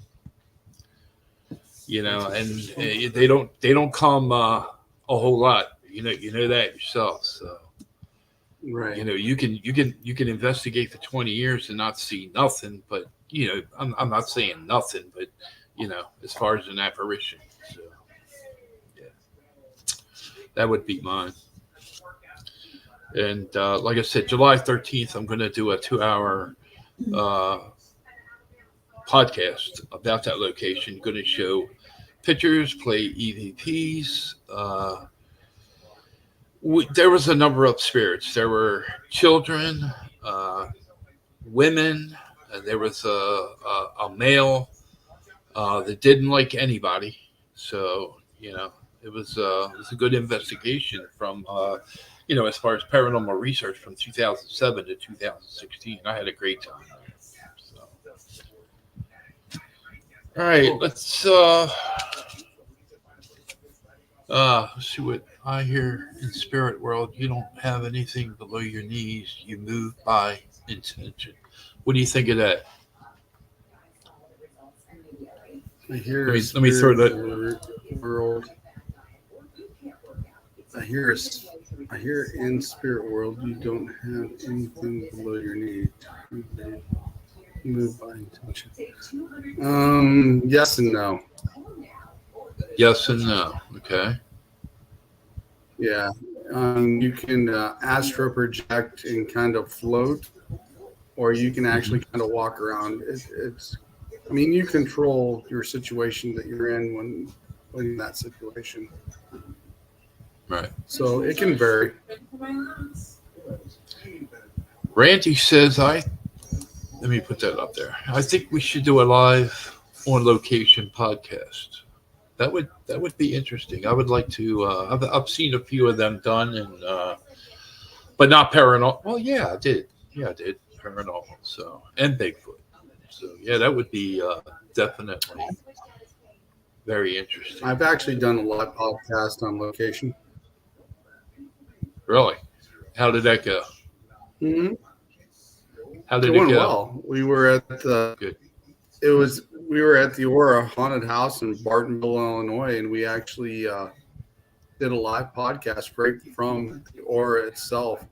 and they don't come a whole lot. You know that yourself. So, Right. you can investigate for 20 years and not see nothing. But I'm not saying nothing, but as far as an apparition, so yeah, that would be mine. And like I said, July 13th, I'm going to do a 2-hour podcast about that location. Going to show pictures, play EVPs. There was a number of spirits. There were children, women. There was a male that didn't like anybody. So it was a good investigation from as far as paranormal research from 2007 to 2016. I had a great time. So. All right, let's see what I hear in spirit world. You don't have anything below your knees. You move by intention. What do you think of that? I hear. Let me throw that. World. I hear in spirit world. You don't have anything below your knees. Move by intention. Yes and no. Yes and no. Okay. Yeah. You can astro project and kind of float, or you can actually kind of walk around. You control your situation that you're in when in that situation. Right. So it can vary. Randy says, let me put that up there. I think we should do a live on location podcast. That would be interesting. I would like to. I've seen a few of them done, and but not paranormal. Well, yeah, I did. Yeah, I did paranormal. So and Bigfoot. So yeah, that would be definitely very interesting. I've actually done a live podcast on location. Really? How did that go? Mm-hmm. How did it go? Well, we were at the. Good. We were at the Aura Haunted House in Bartonville, Illinois, and we actually did a live podcast right from the Aura itself.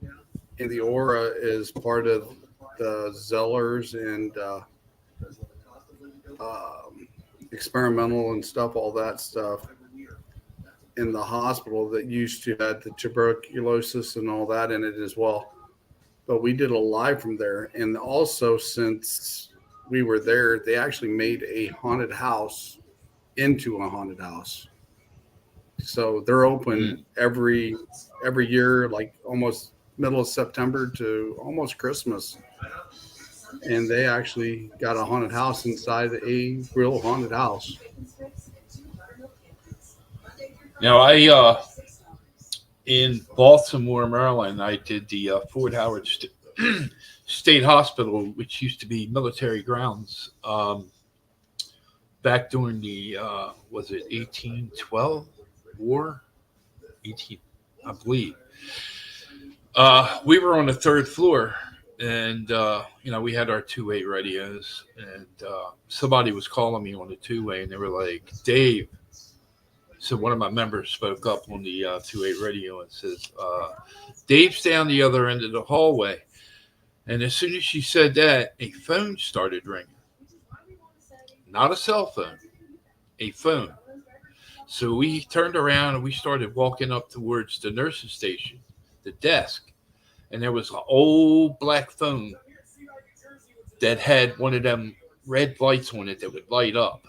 And the Aura is part of the Zellers and experimental and stuff, all that stuff in the hospital that used to have the tuberculosis and all that in it as well. But we did a live from there. And also, since we were there, they actually made a haunted house into a haunted house. So they're open every year, like almost middle of September to almost Christmas. And they actually got a haunted house inside a real haunted house. Now, I in Baltimore, Maryland, I did the Fort Howard State Hospital, which used to be military grounds, back during the was it 1812 war? I believe. We were on the third floor, and we had our two-way radios, and somebody was calling me on the two-way, and they were like, Dave. So one of my members spoke up on the two-way radio and says, Dave's down the other end of the hallway. And as soon as she said that, a phone started ringing. Not a cell phone, a phone. So we turned around and we started walking up towards the nurse's station, the desk. And there was an old black phone that had one of them red lights on it that would light up.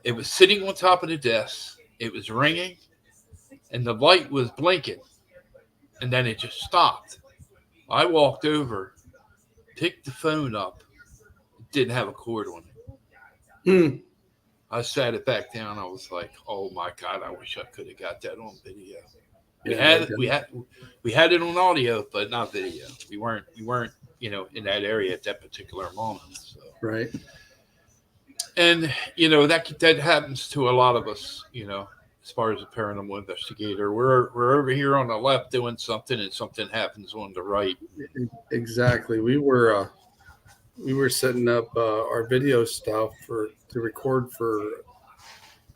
It was sitting on top of the desk. It was ringing. and the light was blinking, and then it just stopped. I walked over, picked the phone up, didn't have a cord on it. Hmm. I sat it back down. I was like, "Oh my god! I wish I could have got that on video." We Yeah, had we had it on audio, but not video. We weren't in that area at that particular moment. So. right. And that happens to a lot of us. As far as a paranormal investigator, we're over here on the left doing something, and something happens on the right. Exactly. We were setting up our video stuff to record for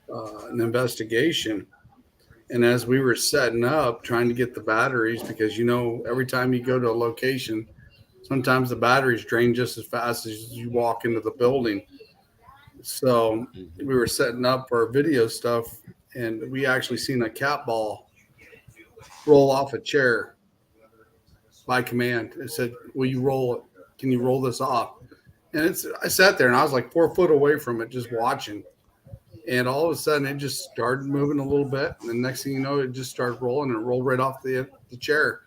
an investigation. And as we were setting up, trying to get the batteries, because every time you go to a location, sometimes the batteries drain just as fast as you walk into the building. So we were setting up our video stuff, and we actually seen a cat ball roll off a chair by command. It said, "Will you roll it? Can you roll this off?" And I sat there and I was like 4 foot away from it, just watching. And all of a sudden, it just started moving a little bit. And the next thing you know, it just started rolling and it rolled right off the chair.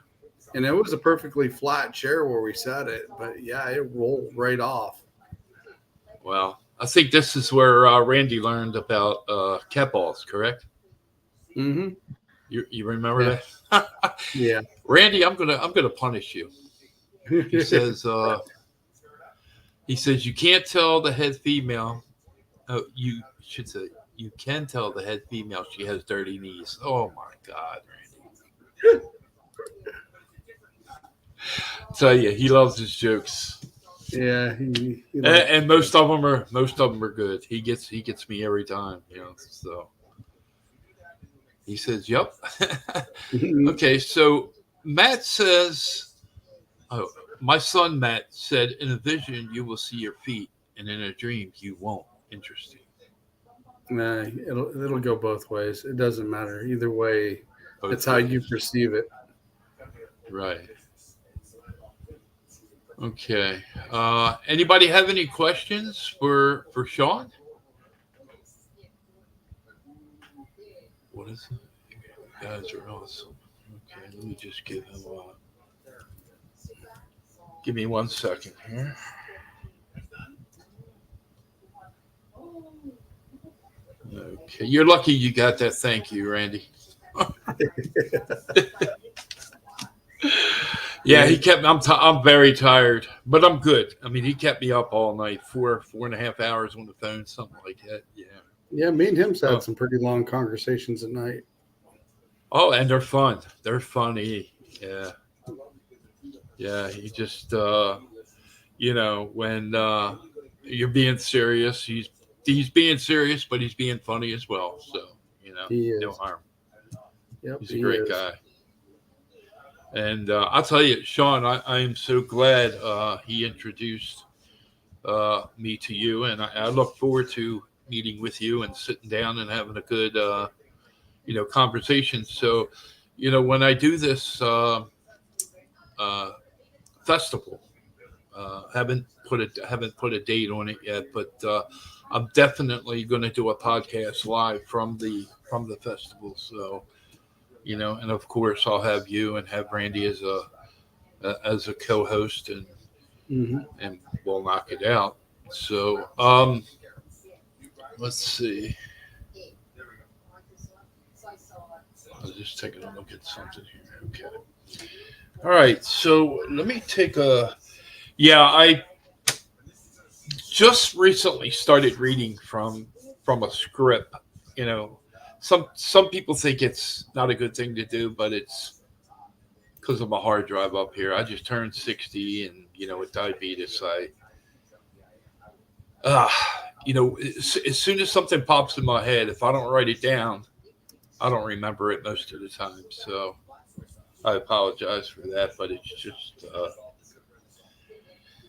And it was a perfectly flat chair where we sat it. But yeah, it rolled right off. Well, I think this is where Randy learned about cat balls, correct? Mm-hmm. You remember that? Yeah. Randy, I'm gonna punish you. He says you can't tell the head female. Oh, you should say you can tell the head female she has dirty knees. Oh my God, Randy! Tell you, he loves his jokes. Yeah, and most of them are good. He gets me every time. So he says, "Yep." Okay, so Matt says, "Oh, my son Matt said, in a vision you will see your feet, and in a dream you won't." Interesting. Nah, it'll go both ways. It doesn't matter either way. Both it's how ways. you perceive it. Right. Okay. Anybody have any questions for Shawn? What is it? You guys are awesome. Okay, let me just give him give me 1 second here. Okay, you're lucky you got that. Thank you, Randy. Yeah, he kept me. I'm very tired, but I'm good. I mean, he kept me up all night, 4.5 hours on the phone, something like that. Yeah. Yeah, me and him had some pretty long conversations at night. Oh, and they're fun. They're funny. Yeah. Yeah, he just when you're being serious, he's being serious, but he's being funny as well. So, no harm. Yep, he's a great guy. And I'll tell you, Shawn, I am so glad he introduced me to you, and I look forward to meeting with you and sitting down and having a good, conversation. So, when I do this festival, haven't put a date on it yet, but I'm definitely going to do a podcast live from the festival. So, and of course I'll have you and have Randy as a co-host, and and we'll knock it out. So let's see. I was just taking a look at something here. Okay. All right. So let me take a. Yeah, I just recently started reading from a script. Some people think it's not a good thing to do, but it's because of my hard drive up here. I just turned 60, and with diabetes, as soon as something pops in my head, if I don't write it down, I don't remember it most of the time. So I apologize for that, but it's just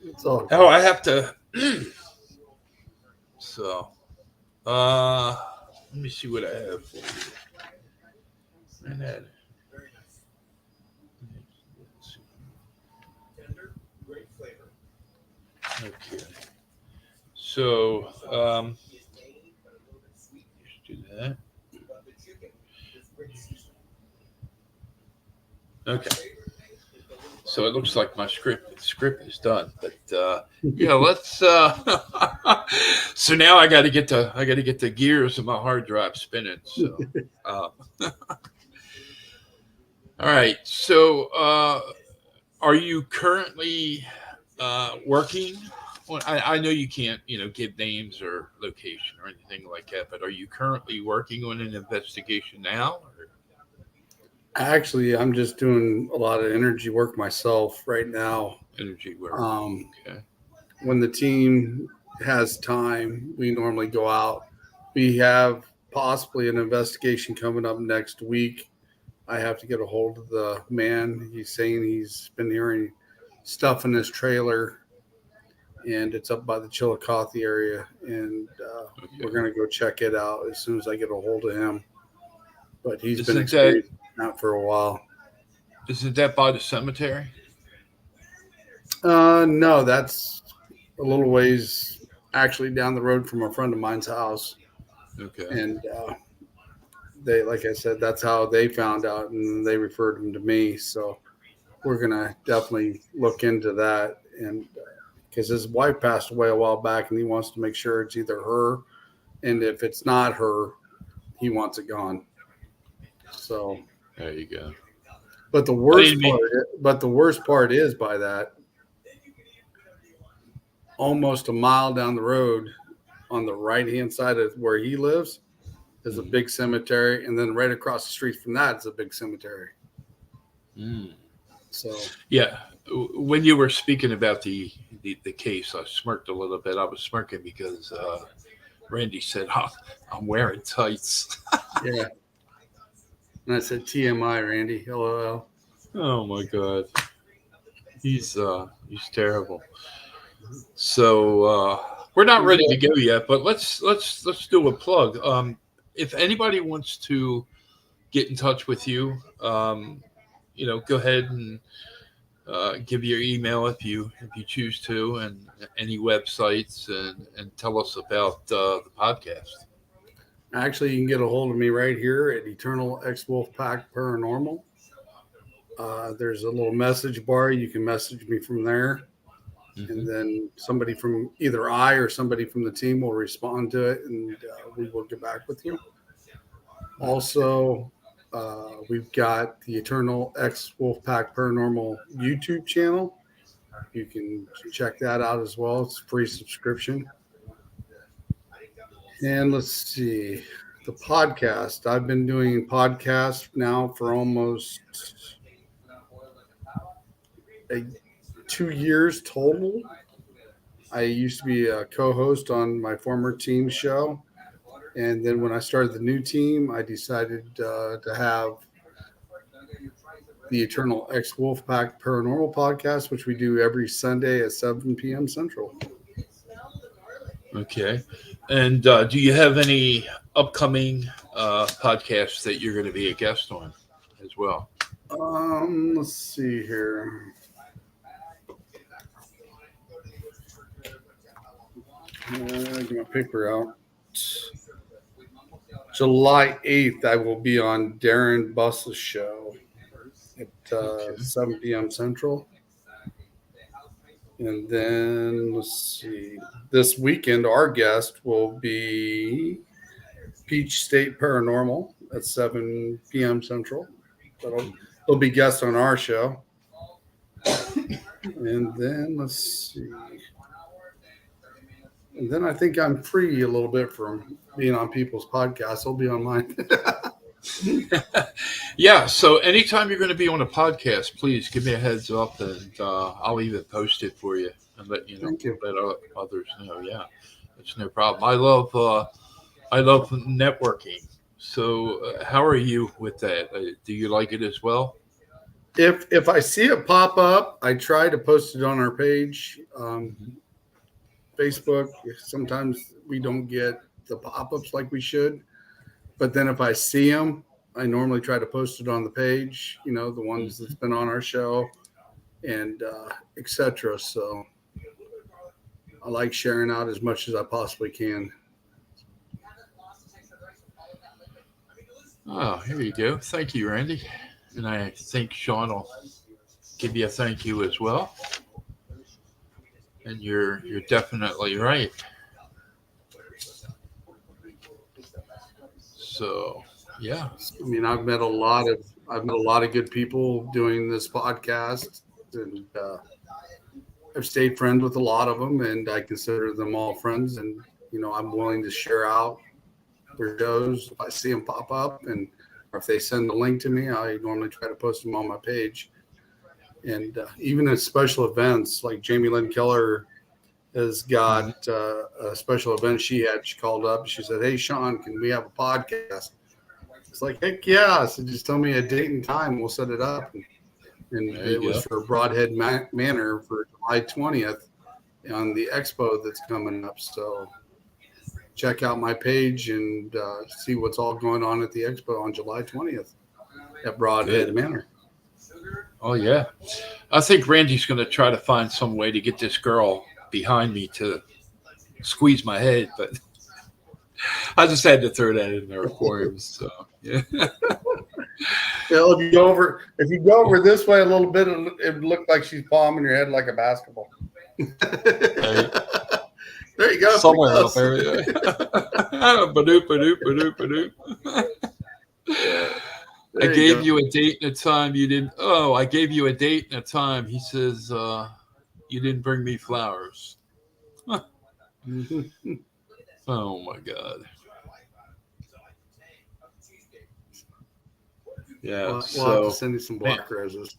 it's all good. I have to. So let me see what I have for you. And then, okay. So let's do that. Okay. So it looks like my script is done, but yeah, let's. So now I got to get the gears of my hard drive spinning. So, uh, all right. So, are you currently working? Well, I know you can't, give names or location or anything like that, but are you currently working on an investigation now? Or Actually, I'm just doing a lot of energy work myself right now. energy work? Um, Okay. when the team has time, we normally go out. We have possibly an investigation coming up next week. I have to get a hold of the man. He's saying he's been hearing stuff in his trailer, and it's up by the Chillicothe area. And we're Okay. going to go check it out as soon as I get a hold of him. But he's been Isn't that experiencing that for a while. isn't that by the cemetery? No, that's a little ways actually down the road from a friend of mine's house. Okay. And they, like I said, that's how they found out, and they referred him to me. So we're gonna definitely look into that, and because his wife passed away a while back, and he wants to make sure it's either her, and if it's not her, he wants it gone. So, There you go. but the I didn't worst mean. part, is by that, almost a mile down the road, on the right hand side of where he lives, is a Mhm. big cemetery, and then right across the street from that is a big cemetery. Mm. So Yeah. When you were speaking about the case, I smirked a little bit. I was smirking because Randy said, "Oh, I'm wearing tights." yeah, and I said TMI, Randy. LOL. Oh my god, he's terrible. So we're not He's ready to go yet, but let's do a plug. If anybody wants to get in touch with you, go ahead and give your email if you choose to, and any websites, and tell us about the podcast. Actually, you can get a hold of me right here at Eternal X Wolf Pack Paranormal. There's a little message bar. You can message me from there, and Hmm. then somebody from either I or somebody from the team will respond to it, and we will get back with you. Also, we've got the Eternal X Wolf Pack Paranormal YouTube channel. You can check that out as well. It's a free subscription. And let's see, the podcast. I've been doing podcasts now for almost a, 2 years total. I used to be a co-host on my former team show, and then when I started the new team, I decided to have the Eternal X Wolfpack Paranormal podcast, which we do every Sunday at 7 p.m. Central. Okay. And do you have any upcoming podcasts that you're going to be a guest on as well? Let's see here. Get my paper out. July 8th, I will be on Darren Buss's show at Okay. 7 p.m. Central. And then let's see. This weekend, our guest will be Peach State Paranormal at 7 p.m. Central. He'll be guest on our show. And then let's see. And then I think I'm free a little bit from being on people's podcasts. I'll be on mine. Yeah. So anytime you're going to be on a podcast, please give me a heads up, and I'll even post it for you and Thank you. let others know. Yeah, it's no problem. I love networking. So how are you with that? Do you like it as well? If I see it pop up, I try to post it on our page. Facebook. Sometimes we don't get the pop-ups like we should, but then if I see them, I normally try to post it on the page. The ones Mhm. that's been on our show and etc. So I like sharing out as much as I possibly can. Oh, here you go. Thank you, Randy. And I think Shawn will give you a thank you as well. And you're definitely right. So yeah. I mean, I've met a lot of good people doing this podcast, and I've stayed friends with a lot of them, and I consider them all friends. And I'm willing to share out their shows if I see them pop up, and or if they send a link to me, I normally try to post them on my page. And even at special events, like Jamie Lynn Keller has got a special event she had. She called up. She said, "Hey, Shawn, can we have a podcast?" It's like, heck yeah. So just tell me a date and time. We'll set it up. And it was for Broadhead Manor for July 20th on the expo that's coming up. So check out my page and see what's all going on at the expo on July 20th at Broadhead Manor. Oh, yeah. I think Randy's going to try to find some way to get this girl behind me to squeeze my head, but I just had to throw that in there for him. So, yeah. If you go over this way a little bit, it would look like she's palming your head like a basketball. There you go. Somewhere up there. Yeah. Badoop, badoop, badoop, badoop. I gave you a date and a time. You didn't. Oh, I gave you a date and a time. He says, you didn't bring me flowers. Huh. Oh, my God. Yeah. We'll have to send you some black roses.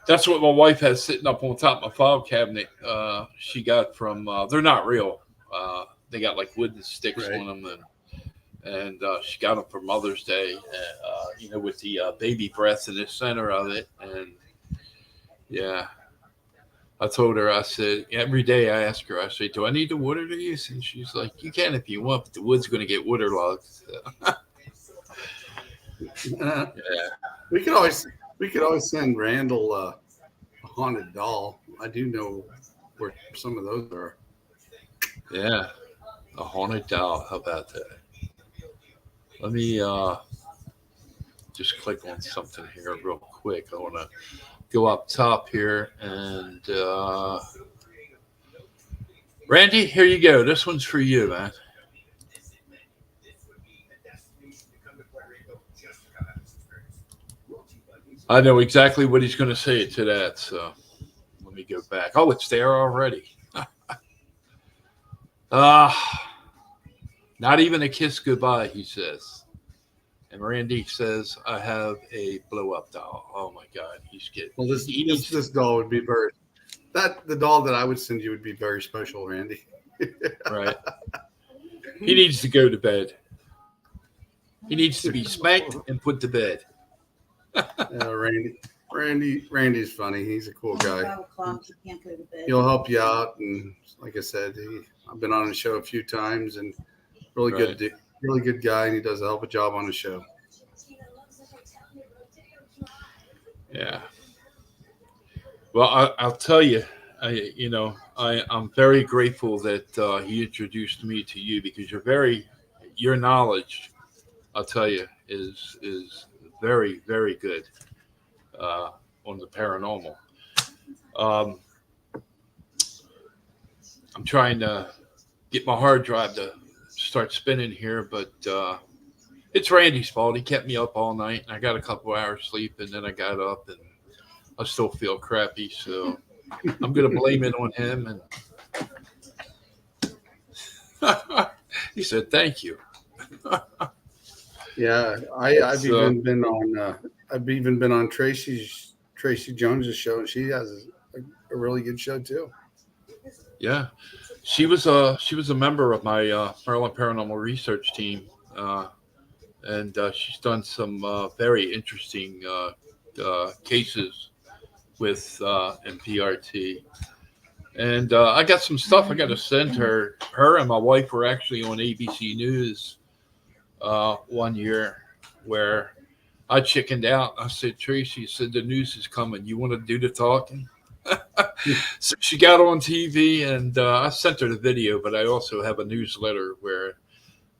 That's what my wife has sitting up on top of my file cabinet. She got from, they're not real. They got like wooden sticks on them. And she got them for Mother's Day, with the baby breath in the center of it. And yeah, I told her, I said, every day I ask her, I say, do I need to water these? And she's like, you can if you want, but the wood's going to get waterlogged. Yeah. We could always send Randall a haunted doll. I do know where some of those are. Yeah, a haunted doll. How about that? Let me just click on something here real quick. I want to go up top here and Randy, here you go. This one's for you, man. I know exactly what he's going to say to that, so let me go back. Oh, it's there already. Not even a kiss goodbye, he says. And Randy says, I have a blow-up doll. Oh, my God. He's getting... Well, this doll would be the doll that I would send you would be very special, Randy. Right. He needs to go to bed. He needs to be spanked and put to bed. Randy's funny. He's a cool guy. He'll help you out, and like I said, I've been on the show a few times, and really good guy, and he does a hell of a job on the show. Yeah. Well, I'll tell you, I'm very grateful that he introduced me to you, because your knowledge, I'll tell you, is very, very good on the paranormal. I'm trying to get my hard drive to start spinning here, but it's Randy's fault. He kept me up all night, and I got a couple hours sleep, and then I got up, and I still feel crappy, so I'm going to blame it on him. And he said, thank you. Yeah, I've even been on Tracy Jones's show, and she has a really good show too. Yeah, she was a member of my Maryland Paranormal Research team, and she's done some very interesting cases with MPRT. And I got some stuff I got to send her. Her and my wife were actually on ABC News one year, where I chickened out. I said, Tracy said, the news is coming. You want to do the talking? So she got on TV, and I sent her the video, but I also have a newsletter where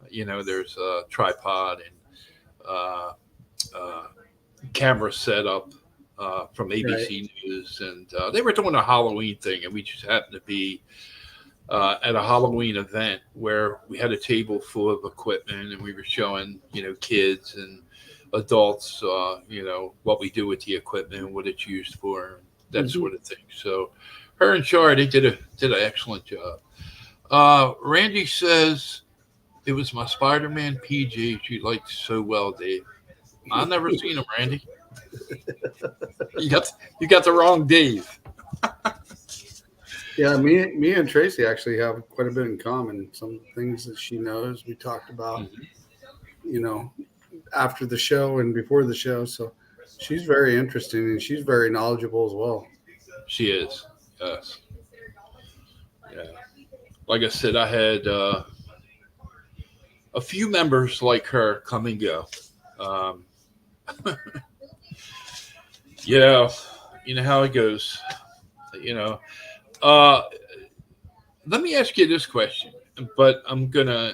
There's a tripod and uh, uh, camera setup from Right. ABC News, and they were doing a Halloween thing, and we just happened to be at a Halloween event where we had a table full of equipment, and we were showing, kids and adults, what we do with the equipment, what it's used for, that Mhm. sort of thing. So, her and Shar, they did an excellent job. Randy says it was my Spider-Man PJ she liked so well, Dave. I never seen him, Randy. You got you got the wrong Dave. Yeah, me and Tracy actually have quite a bit in common. Some things that she knows we talked about, Mhm. you know, after the show and before the show. So she's very interesting and she's very knowledgeable as well. She is. Yes. Yeah. Like I said, I had a few members like her come and go. Um, yeah, you know how it goes. You know, uh, let me ask you this question, but I'm gonna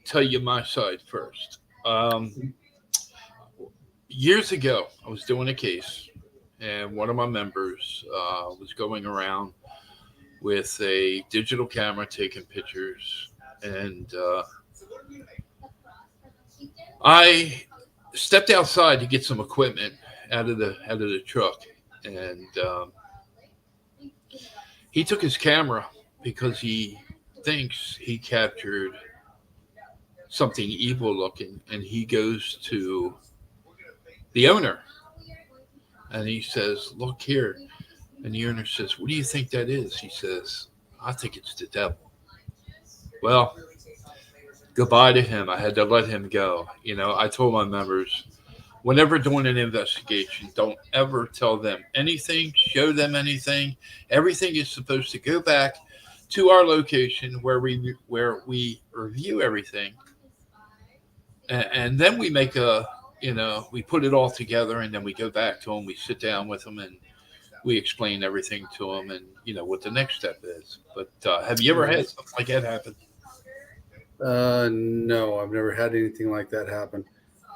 tell you my side first. Years ago, I was doing a case, and one of my members was going around with a digital camera taking pictures, and I stepped outside to get some equipment out of the truck, and he took his camera because he thinks he captured something evil looking, and he goes to the owner and he says, "Look here." And the owner says, "What do you think that is?" He says, "I think it's the devil." Well, goodbye to him. I had to let him go. I told my members, whenever doing an investigation, don't ever tell them anything, show them anything. Everything is supposed to go back to our location where we review everything, and then we make we put it all together, and then we go back to them. We sit down with them, and we explain everything to them, and what the next step is. But have you ever Right. had something like that happen? No, I've never had anything like that happen.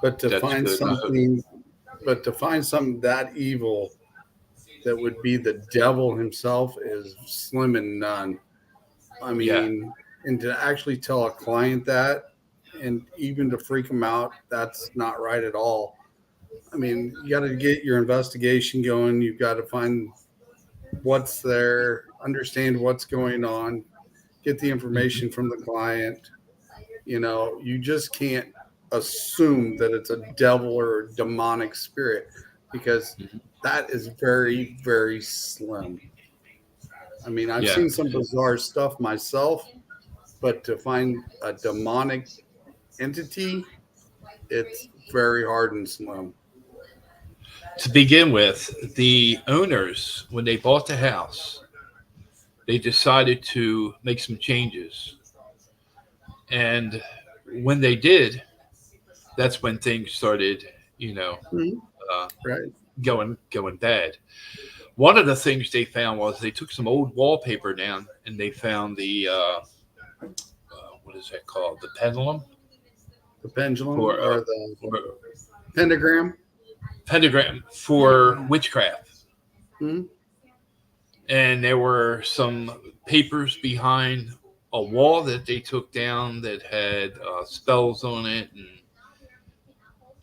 But to That's find good. something, but to find something that evil that would be the devil himself is slim and none. I Yeah, mean, and to actually tell a client that and even to freak them out, that's not right at all. I mean, you got to get your investigation going. You've got to find what's there, understand what's going on, get the information from the client. You just can't assume that it's a devil or a demonic spirit because that is very, very slim. I mean, I've yeah. seen some bizarre stuff myself, but to find a demonic entity, it's very hard and slim. To begin with, the owners, when they bought the house, they decided to make some changes. And when they did, that's when things started, you know, Mhm. uh, Right. going bad. One of the things they found was they took some old wallpaper down, and they found the what is that called? The pendulum The pendulum for or the for pentagram. pentagram for witchcraft. Mhm. And there were some papers behind a wall that they took down that had spells on it, and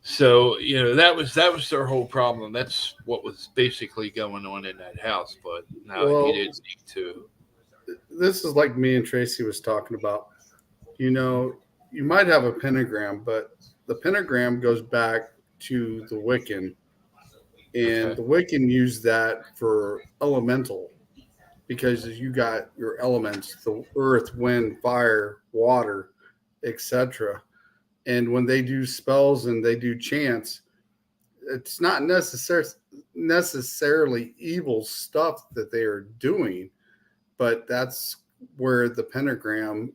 so that was their whole problem. That's what was basically going on in that house. But no, he Well, didn't need to. this is like me and Tracy was talking about. You know, you might have a pentagram, but the pentagram goes back to the Wiccan, and Okay. the Wiccan used that for elemental because you got your elements: the earth, wind, fire, water, etc. And when they do spells and they do chants, it's not necessarily evil stuff that they are doing, but that's where the pentagram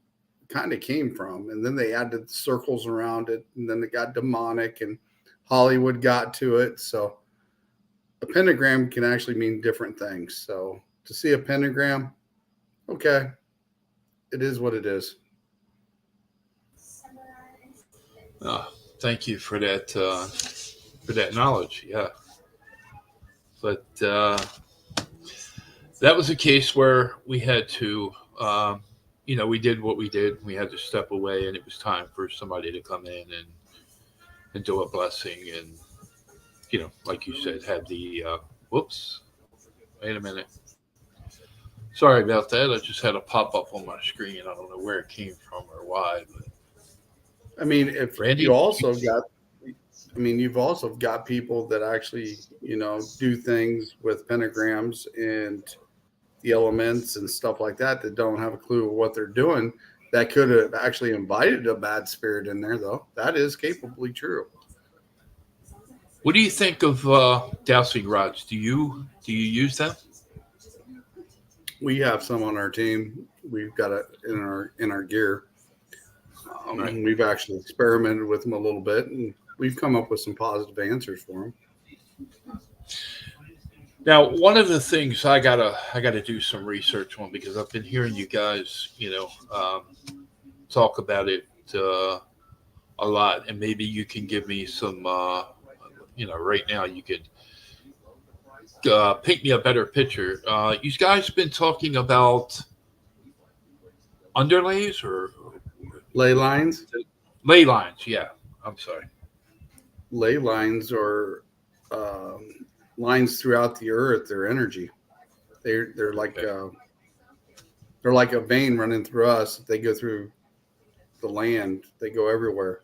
kind of came from. And then they added circles around it, and then it got demonic, and Hollywood got to it. So a pentagram can actually mean different things. So to see a pentagram, okay, it is what it is. Thank you for that knowledge. Yeah, but that was a case where we had to, we did what we did. We had to step away, and it was time for somebody to come in and do a blessing, and like you said, have the whoops. Wait a minute. Sorry about that. I just had a pop up on my screen. I don't know where it came from or why. But I mean, if Randy, you also got, I mean, you've also got people that actually, do things with pentagrams and the elements and stuff like that don't have a clue of what they're doing. That could have actually invited a bad spirit in there, though. That is capably true. what do you think of dowsing rods? Do you use them? We have some on our team. We've got it in our gear. Right. We've actually experimented with them a little bit, and we've come up with some positive answers for them. Now, one of the things I gotta do some research on because I've been hearing you guys, talk about it a lot, and maybe you can give me some, right now you could paint me a better picture. You guys been talking about underlays or Ley lines, ley lines? Yeah, I'm sorry. ley lines are lines throughout the earth. They're energy. They're like Okay. they're like a vein running through us. They go through the land. They go everywhere.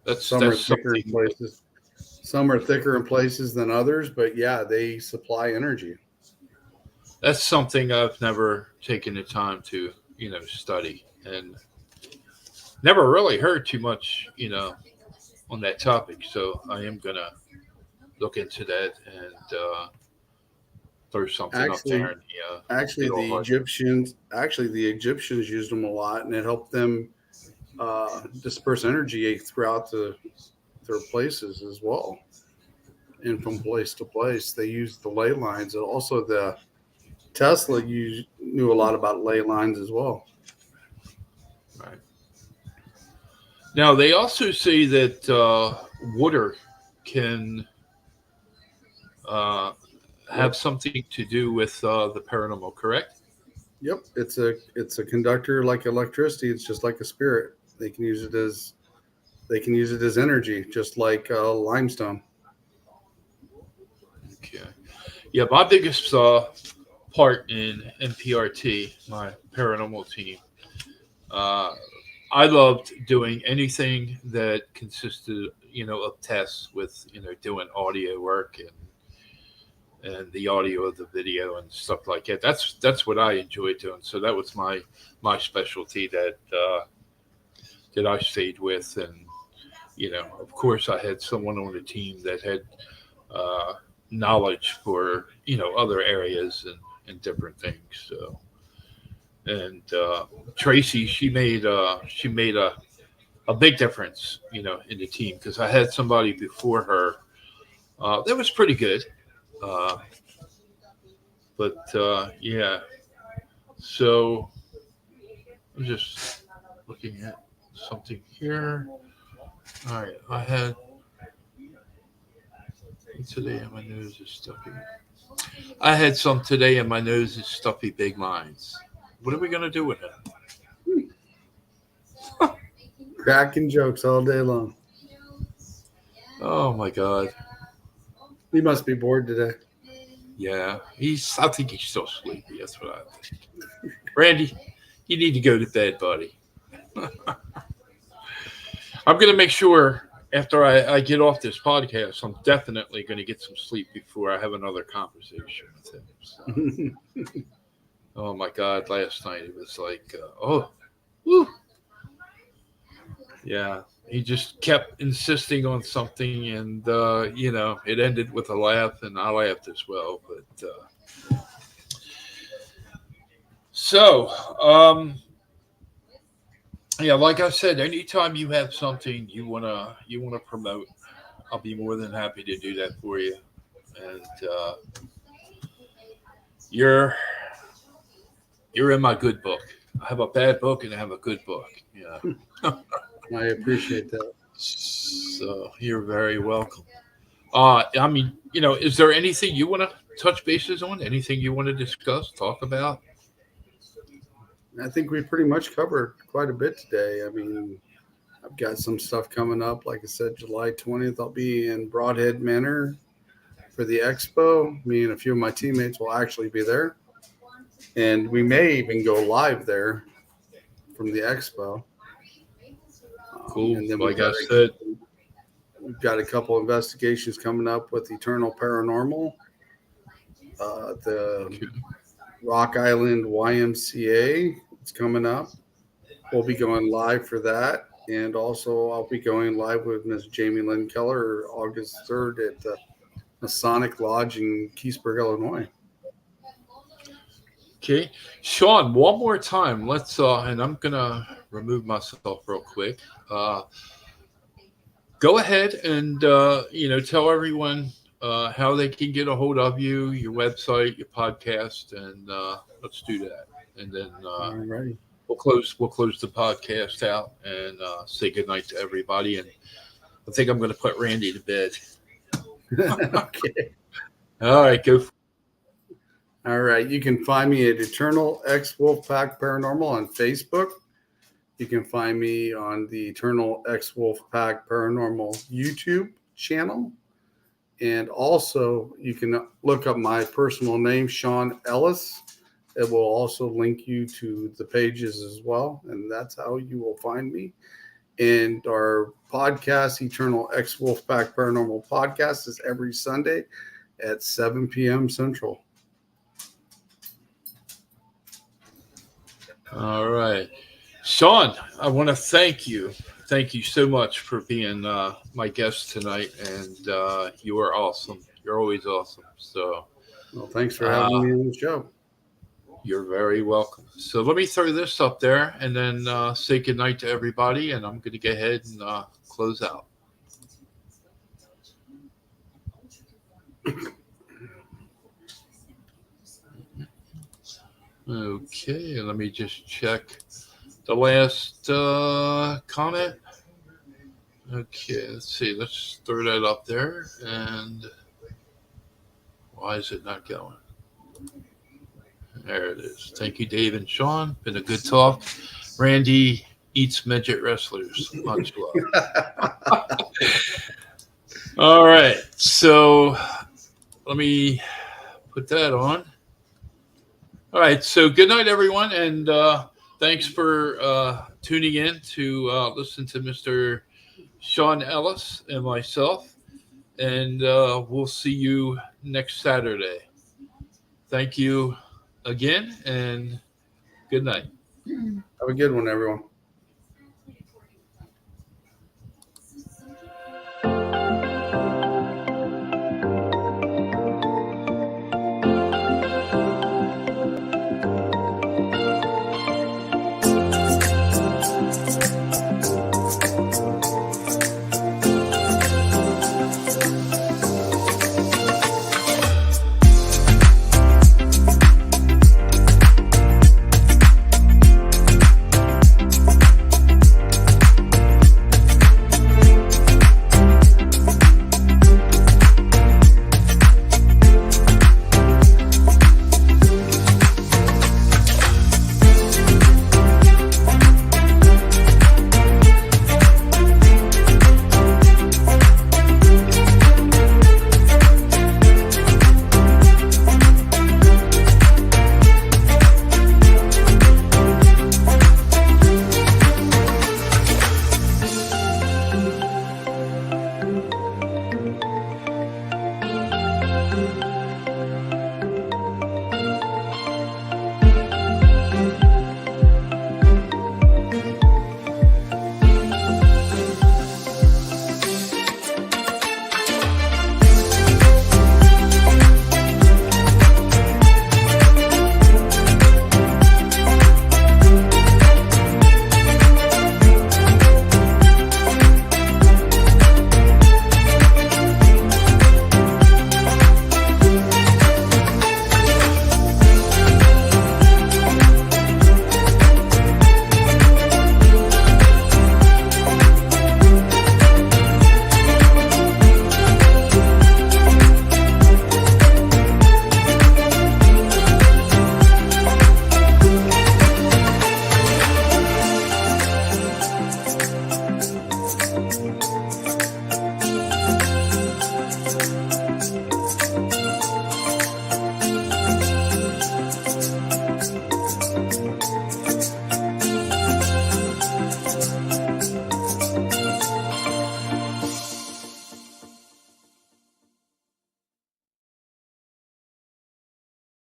That's Some are that's thicker in something. places. Some are thicker in places than others, but yeah, they supply energy. That's something I've never taken the time to study and never really heard too much on that topic. So I am gonna look into that and throw something up there Actually, in actually, the old hard. the Egyptians used them a lot, and it helped them disperse energy throughout their places as well, and from place to place. They used the ley lines, and also the Tesla knew a lot about ley lines as well. Right. Now they also say that water can uh, have Yep, something to do with the paranormal. Correct? yep. It's a conductor like electricity. It's just like a spirit. They can use it as energy, just like limestone. Okay. Yeah, my biggest part in NPRT, my paranormal team, uh, I loved doing anything that consisted, of tests with, doing audio work and the audio of the video and stuff like that. That's what I enjoyed doing. So that was my specialty that I stayed with, and of course, I had someone on the team that had uh, knowledge for other areas and different things. So and Tracy, she made a big difference, in the team because I had somebody before her that was pretty good, uh, but yeah. So I'm just looking at something here. All right, I had today, and my nose is stuffy. I had some today, and my nose is stuffy. Big minds. What are we gonna do with it? Cracking jokes all day long. Oh my god. You must be bored today. Yeah, he's. I think he's still sleepy. That's what I think. Randy, you need to go to bed, buddy. I'm gonna make sure after I get off this podcast, I'm definitely gonna get some sleep before I have another conversation with him. So, oh my god, last night it was like, whew, yeah. He just kept insisting on something, and it ended with a laugh, and I laughed as well. But so, yeah, like I said, anytime you have something you wanna promote, I'll be more than happy to do that for you. And you're you're in my good book. I have a bad book and I have a good book. Yeah. I appreciate that. So you're very welcome. I mean, is there anything you want to touch bases on? Anything you want to discuss, talk about? I think we pretty much covered quite a bit today. I mean, I've got some stuff coming up. Like I said, July 20th, I'll be in Broadhead Manor for the expo. Me and a few of my teammates will actually be there. And we may even go live there from the expo. Cool. And then Like I said, we've got a couple investigations coming up with Eternal Paranormal. The Rock Island YMCA is coming up. We'll be going live for that. And also, I'll be going live with Miss Jamie Lynn Keller August 3rd at the Masonic Lodge in Keysburg, Illinois. okay. Shawn, one more time. Let's, and I'm going to remove myself real quick. Go ahead and, tell everyone how they can get a hold of you, your website, your podcast, and let's do that. And then All right. we'll close the podcast out and say goodnight to everybody. And I think I'm going to put Randy to bed. Okay. All right, go. All right. You can find me at Eternal X Wolfpack Paranormal on Facebook. You can find me on the Eternal X Wolfpack Paranormal YouTube channel. And also, you can look up my personal name, Shawn Ellis. It will also link you to the pages as well. And that's how you will find me. And our podcast, Eternal X Wolfpack Paranormal Podcast, is every Sunday at 7 p.m. Central. All right. Shawn, I want to thank you. Thank you so much for being my guest tonight. And you are awesome. You're always awesome. So, Well, thanks for having me on the show. You're very welcome. So let me throw this up there and then say goodnight to everybody. And I'm going to go ahead and close out. Okay, let me just check the last comment. Okay, let's see. Let's throw that up there. And why is it not going? There it is. Thank you, Dave and Shawn. Been a good talk. Randy eats midget wrestlers. Much love. All right. So let me put that on. All right. So good night, everyone. And thanks for tuning in to listen to Mr. Shawn Ellis and myself. And we'll see you next Saturday. Thank you again, and good night. Have a good one, everyone.